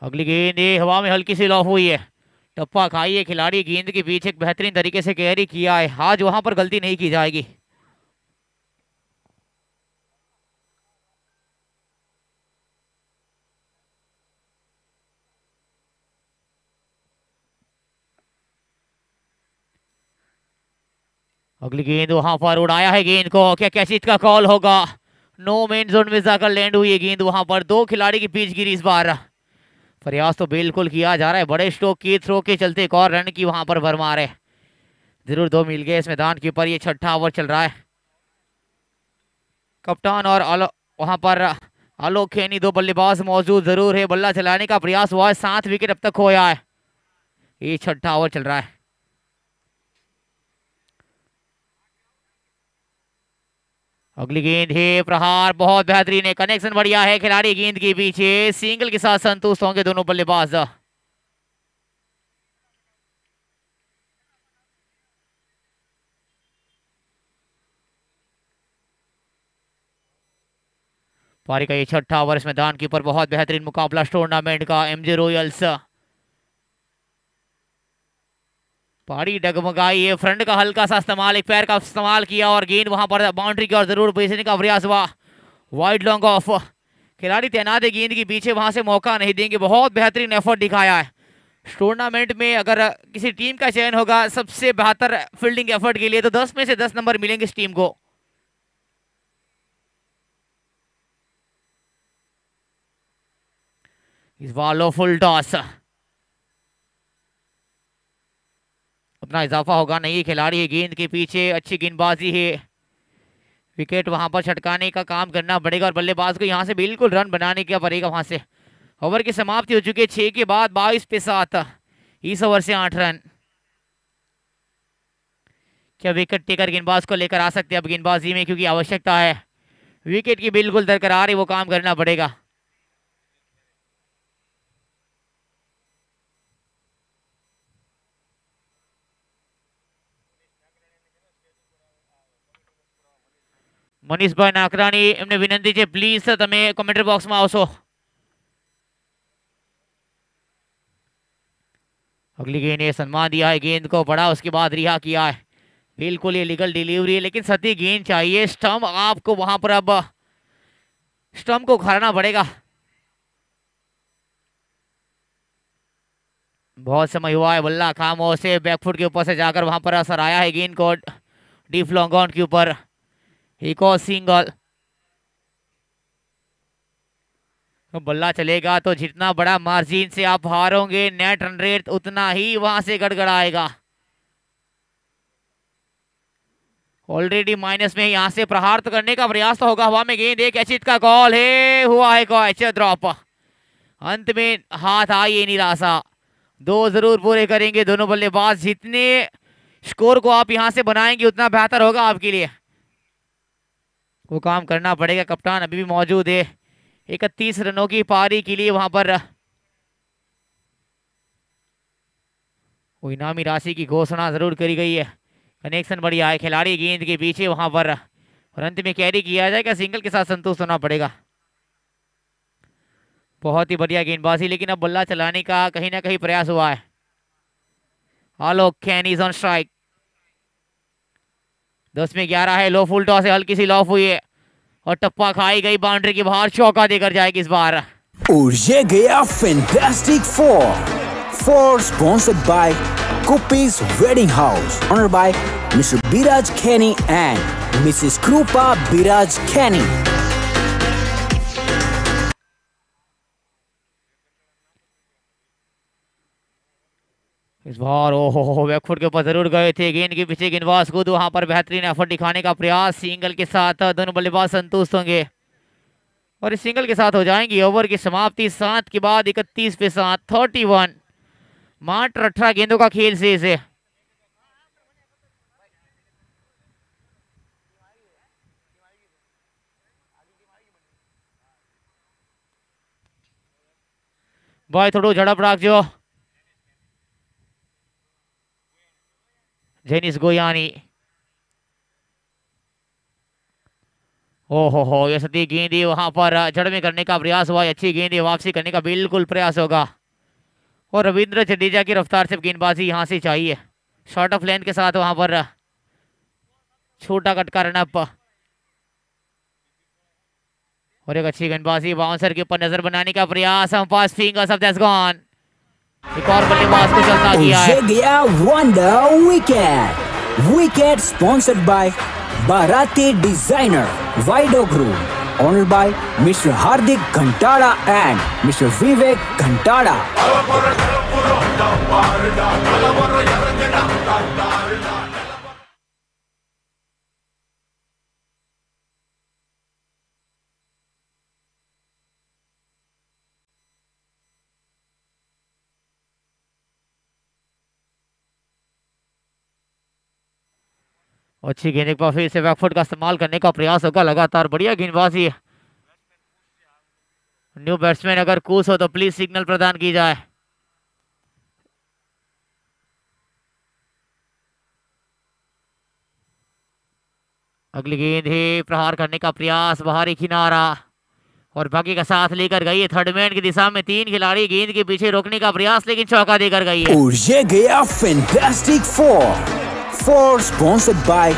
अगली गेंद ये हवा में हल्की सी लॉफ हुई है, टप्पा खाई है खिलाड़ी, गेंद के पीछे एक बेहतरीन तरीके से कैरी किया है, आज वहां पर गलती नहीं की जाएगी। अगली गेंद वहां पर उड़ाया है गेंद को, क्या कैचित का कॉल होगा? नो मेन जोन में जाकर लैंड हुई है गेंद, वहां पर दो खिलाड़ी की पिच गिरी। इस बार प्रयास तो बिल्कुल किया जा रहा है, बड़े स्ट्रोक की थ्रो के चलते एक और रन की वहां पर भरमार है। जरूर दो मिल गए इस मैदान के ऊपर, ये छठा ओवर चल रहा है। कप्तान और वहां पर आलोक खेनी दो बल्लेबाज मौजूद जरूर है, बल्ला चलाने का प्रयास हुआ है, 7 विकेट अब तक खोया है। ये छठा ओवर चल रहा है। अगली गेंद है प्रहार, बहुत बेहतरीन है, कनेक्शन बढ़िया है, खिलाड़ी गेंद के पीछे सिंगल के साथ संतुष्ट होंगे दोनों बल्लेबाज। पारी का ये छठा ओवर इस मैदान के ऊपर, बहुत बेहतरीन मुकाबला टूर्नामेंट का। एमजे रॉयल्स पारी डगमगाई है, फ्रंट का हल्का सा इस्तेमाल, एक पैर का इस्तेमाल किया और गेंद वहां पर बाउंड्री की ओर जरूर भेजने का प्रयास हुआ। वाइड लॉन्ग ऑफ, खिलाड़ी तैनात है गेंद के पीछे, वहां से मौका नहीं देंगे। बहुत बेहतरीन एफर्ट दिखाया है। टूर्नामेंट में अगर किसी टीम का चयन होगा सबसे बेहतर फील्डिंग एफर्ट के लिए, तो 10 में से 10 नंबर मिलेंगे इस टीम को। इस बार लो फुल टॉस, अपना इजाफा होगा नहीं, खिलाड़ी है गेंद के पीछे, अच्छी गेंदबाजी है, विकेट वहां पर छटकाने का काम करना पड़ेगा और बल्लेबाज को यहां से बिल्कुल रन बनाने का पड़ेगा। वहां से ओवर की समाप्ति हो चुकी है, 6 के बाद 22 पे 7, इस ओवर से 8 रन। क्या विकेट टेकर गेंदबाज को लेकर आ सकते हैं अब गेंदबाजी में, क्योंकि आवश्यकता है विकेट की बिल्कुल दरकरार है, वो काम करना पड़ेगा। મનીષભાઈ નાકરાણી એમને વિનંતી છે પ્લીઝ તમે કોમેન્ટ્રી બોક્સમાં આવશો। अगली गेंद ने सम्मान दिया है गेंद को, बड़ा उसके बाद रिहा किया है, बिल्कुल ये लीगल डिलीवरी है, लेकिन सती गेंद चाहिए। स्टंप आपको वहां पर अब स्टंप को उखाड़ना पड़ेगा। बहुत समय हुआ है, बल्ला खामोश से बैकफुट के ऊपर से जाकर वहां पर असर आया है गेंद को डीप लॉन्ग ऑन के ऊपर, एक और सिंगल। तो बल्ला चलेगा तो जितना बड़ा मार्जिन से आप हारोगे, नेट रन रेट उतना ही वहां से गड़गड़ाएगा। ऑलरेडी माइनस में, यहां से प्रहार तो करने का प्रयास तो होगा। हवा में गेंद, एक कैचित का कॉल है, हुआ है कैच ड्रॉप। अंत में हाथ आई ये निराशा, 2 जरूर पूरे करेंगे दोनों बल्लेबाज। जितने स्कोर को आप यहां से बनाएंगे उतना बेहतर होगा आपके लिए, वो काम करना पड़ेगा। कप्तान अभी भी मौजूद है, 31 रनों की पारी के लिए वहां पर वो इनामी राशि की घोषणा जरूर करी गई है। कनेक्शन बढ़िया है, खिलाड़ी गेंद के पीछे वहां पर, और अंत में कैरी किया जाएगा, सिंगल के साथ संतुष्ट होना पड़ेगा। बहुत ही बढ़िया गेंदबाजी, लेकिन अब बल्ला चलाने का कहीं ना कहीं प्रयास हुआ है। आलोक कैन इज ऑन स्ट्राइक, 10 में 11 है, लो फुल टॉस से हल्की सी लॉफ हुई है और टप्पा खाई गई, बाउंड्री के बाहर, चौका देकर जाएगी इस बार। और ये गया फैंटास्टिक फोर स्पॉन्सर्ड बाय कुपीज wedding house, honoured by mister Biraj Khaini and Mrs Kripa Biraj खैनी। इस बार ओहो बैकफुट के ऊपर जरूर गए थे, गेंद के पीछे गेंदबाज खुद वहां पर बेहतरीन एफर्ट दिखाने का प्रयास, सिंगल के साथ दोनों बल्लेबाज संतुष्ट होंगे और इस सिंगल के साथ हो जाएंगी ओवर की समाप्ति। 7 के बाद 31 पे 7, 31, मात्र 18 गेंदों का खेल शेष है। भाई थोड़ा झड़प राखजो। जेनिस गोयानी हो ये सती गेंद वहां पर जड़ में करने का प्रयास हुआ, अच्छी गेंद वापसी करने का बिल्कुल प्रयास होगा। और रविंद्र जडेजा की रफ्तार से गेंदबाजी यहां से चाहिए, शॉर्ट ऑफ लेंथ के साथ वहां पर छोटा कटका रनअप। और एक अच्छी गेंदबाजी, बाउंसर के ऊपर नजर बनाने का प्रयास, past fingers off that's gone. एक और बल्लेबाज को चलता किया है। गया wonder wicket. Wicket sponsored by Baraati designer वाइडो group, honoured by mister Hardik Ghantada and mister Vivek Ghantada. अच्छी गेंद पर फिर से बैकफुट का इस्तेमाल करने का प्रयास होगा, लगातार बढ़िया गेंदबाजी। न्यू बैट्समैन अगर कूस हो तो प्लीज सिग्नल प्रदान की जाए। अगली गेंद है, प्रहार करने का प्रयास, बाहरी किनारा और बाकी का साथ लेकर गई है थर्ड मैन की दिशा में। 3 खिलाड़ी गेंद के पीछे रोकने का प्रयास, लेकिन चौका देकर गई है। और ये गया fantastic four sponsored by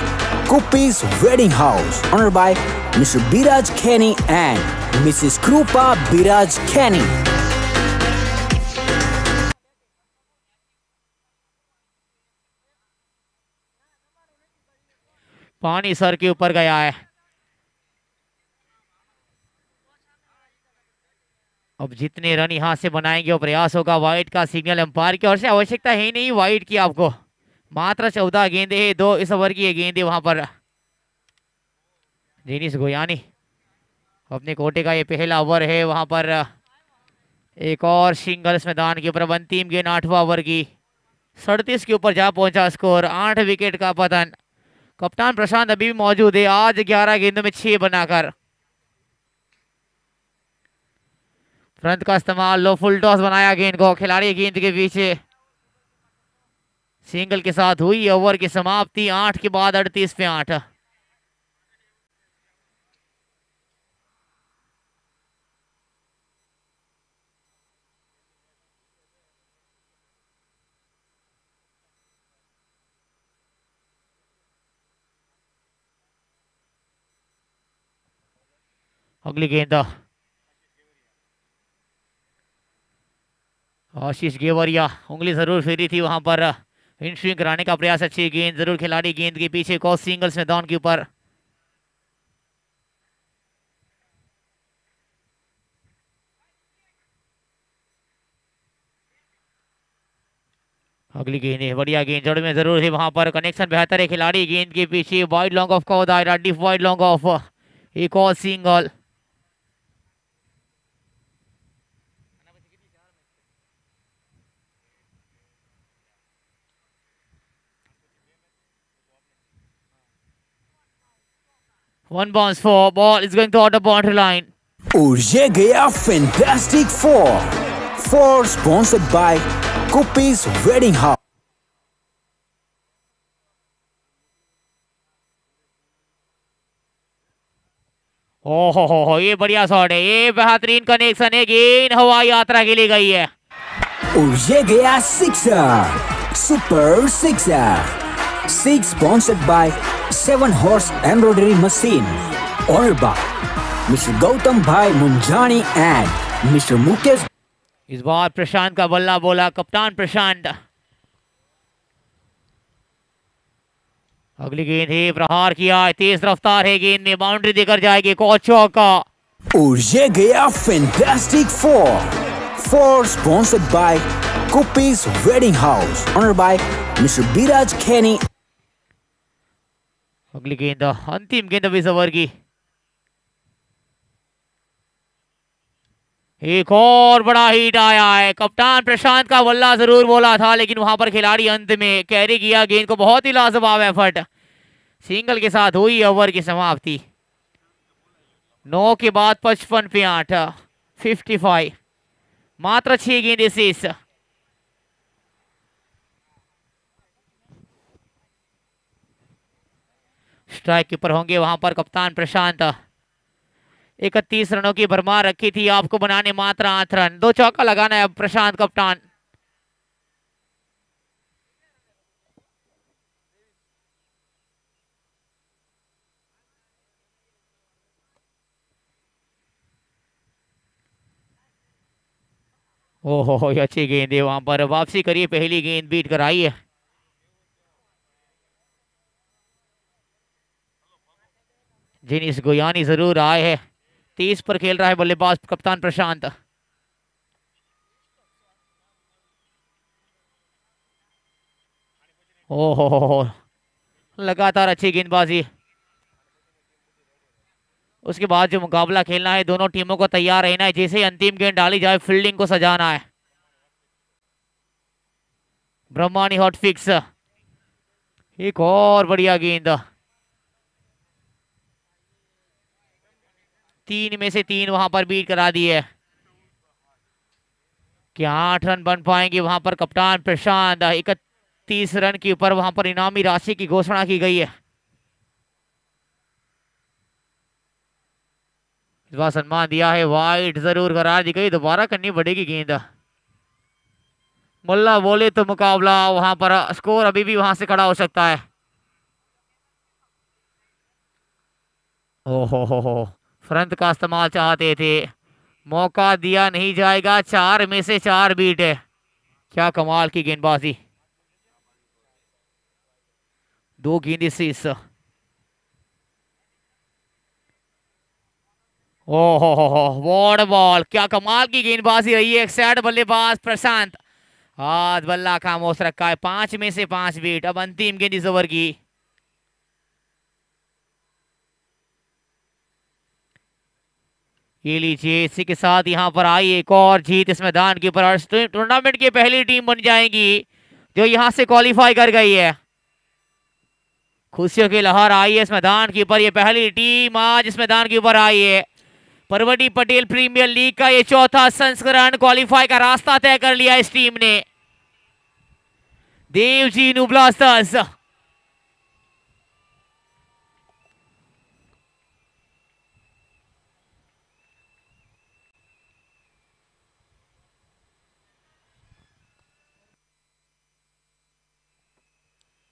Kupi's Wedding House, honored by Mr. Biraj Kenny and Mrs. Krupa Biraj Kenny. पानी सर के ऊपर गया है। अब जितने रन यहां से बनाएंगे वो प्रयास होगा। वाइड का सिग्नल अंपायर की ओर से, आवश्यकता है नहीं वाइड की आपको, मात्र 14 गेंदे है, 2 इस ओवर की गेंदे वहां पर। जेनिस गोयानी अपने कोटे का ये पहला ओवर है, वहां पर एक और सिंगल्स मैदान के ऊपर। अंतिम गेंद 8वां ओवर की, 37 के ऊपर जा पहुंचा स्कोर, 8 विकेट का पतन। कप्तान प्रशांत अभी भी मौजूद है, आज 11 गेंदों में 6 बनाकर। फ्रंट का इस्तेमाल, लो फुल टॉस बनाया गेंद को, खिलाड़ी गेंद के पीछे, सिंगल के साथ हुई ओवर की समाप्ति। 8 के बाद 38 पे 8। अगली गेंद आशीष गेवरिया, उंगली जरूर फेरी थी वहां पर, इन स्विंग कराने का प्रयास। अच्छी गेंद जरूर, खिलाड़ी गेंद के पीछे, कॉस सिंगल्स मैदान के ऊपर। अगली गेंद है, बढ़िया गेंद, जड़ में जरूर है वहां पर, कनेक्शन बेहतर है, खिलाड़ी गेंद के पीछे, वाइड लॉन्ग ऑफ का दायरा, डिप वाइड लॉन्ग ऑफ, एक और single. One bounce for ball is going to outer boundary line. और ये गया fantastic four sponsored by Kupi's Wedding House. ओहो ये बढ़िया शॉट है, ये बेहतरीन कनेक्शन है, गेंद हवाई यात्रा के लिए गई है। और ये गया sixer, super sixer. 6 sponsored by 7 horse embroidery machine, owned by Mr. Gautam Bhai Munjani and Mr. Mukesh. इस बार प्रशांत का बल्ला बोला, कप्तान प्रशांत। अगली गेंद है, प्रहार किया, तेज रफ्तार है गेंद में, बाउंड्री देकर जाएगी, को चौका। और ये गया fantastic four sponsored by Kupi's Wedding House, owned by Mr. Biraj Kenny. अगली गेंद, अंतिम गेंद अब इस ओवर की, एक और बड़ा हिट आया है। कप्तान प्रशांत का बल्ला जरूर बोला था, लेकिन वहां पर खिलाड़ी अंत में कैरी किया गेंद को, बहुत ही लाजवाब एफर्ट। सिंगल के साथ हुई ओवर की समाप्ति। 9 के बाद 55 पे 8, 55, मात्र 6 गेंदें शेष। स्ट्राइक कीपर होंगे वहां पर कप्तान प्रशांत। 31 रनों की भरमार रखी थी, आपको बनाने मात्र 8 रन। 2 चौका लगाना है अब प्रशांत कप्तान। ओहो, ये अच्छी गेंद है, वहां पर वापसी करिए, पहली गेंद बीट कराई है। जिनिस गोयानी जरूर आए हैं। 30 पर खेल रहा है बल्लेबाज कप्तान प्रशांत। ओहो, लगातार अच्छी गेंदबाजी। उसके बाद जो मुकाबला खेलना है, दोनों टीमों को तैयार रहना है, जैसे ही अंतिम गेंद डाली जाए फील्डिंग को सजाना है। ब्रह्मानी हॉट फिक्स, एक और बढ़िया गेंद। 3 में से 3 वहां पर बीट करा दी है। क्या 8 रन बन पाएंगे वहां पर कप्तान प्रशांत? 31 रन के ऊपर वहां पर इनामी राशि की घोषणा की गई है। इस बार सम्मान दिया है, वाइड जरूर करार दी गई, दोबारा करनी पड़ेगी गेंद। मुल्ला बोले तो मुकाबला वहां पर स्कोर अभी भी वहां से खड़ा हो सकता है। ओहो, फ्रंट का इस्तेमाल चाहते थे, मौका दिया नहीं जाएगा। 4 में से 4 बीट है। क्या कमाल की गेंदबाजी, 2 गेंद से इस। ओहो, वॉर्ड बॉल, क्या कमाल की गेंदबाजी रही है। एक साइड बल्लेबाज प्रशांत, हाथ बल्ला खामोश रखा है। 5 में से 5 बीट। अब अंतिम गेंद इस ओवर की। ये लीजिए, इसी के साथ यहाँ पर आई एक और जीत इस मैदान के ऊपर। टूर्नामेंट की पहली टीम बन जाएगी जो यहाँ से क्वालिफाई कर गई है। खुशियों की लहर आई है इस मैदान के ऊपर। ये पहली टीम आज इस मैदान के ऊपर आई है। परवटी पटेल प्रीमियर लीग का ये 4था संस्करण, क्वालिफाई का रास्ता तय कर लिया इस टीम ने। देवजीनू ब्लास्टर्स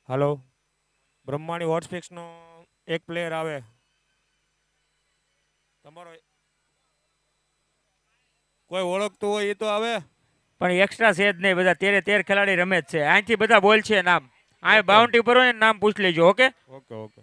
હલો, બ્રહ્માણી હોટસ્પિક્સનો એક પ્લેયર આવે, તમારો કોઈ ઓળખતું હોય એ તો આવે. પણ એક્સ્ટ્રા છે જ નહીં, બધા 13 ખેલાડી રમે જ છે. અહીંથી બધા બોલ છે નામ, આ બાઉન્ડ્રી પર હોય ને નામ પૂછ લેજો. Okay okay okay.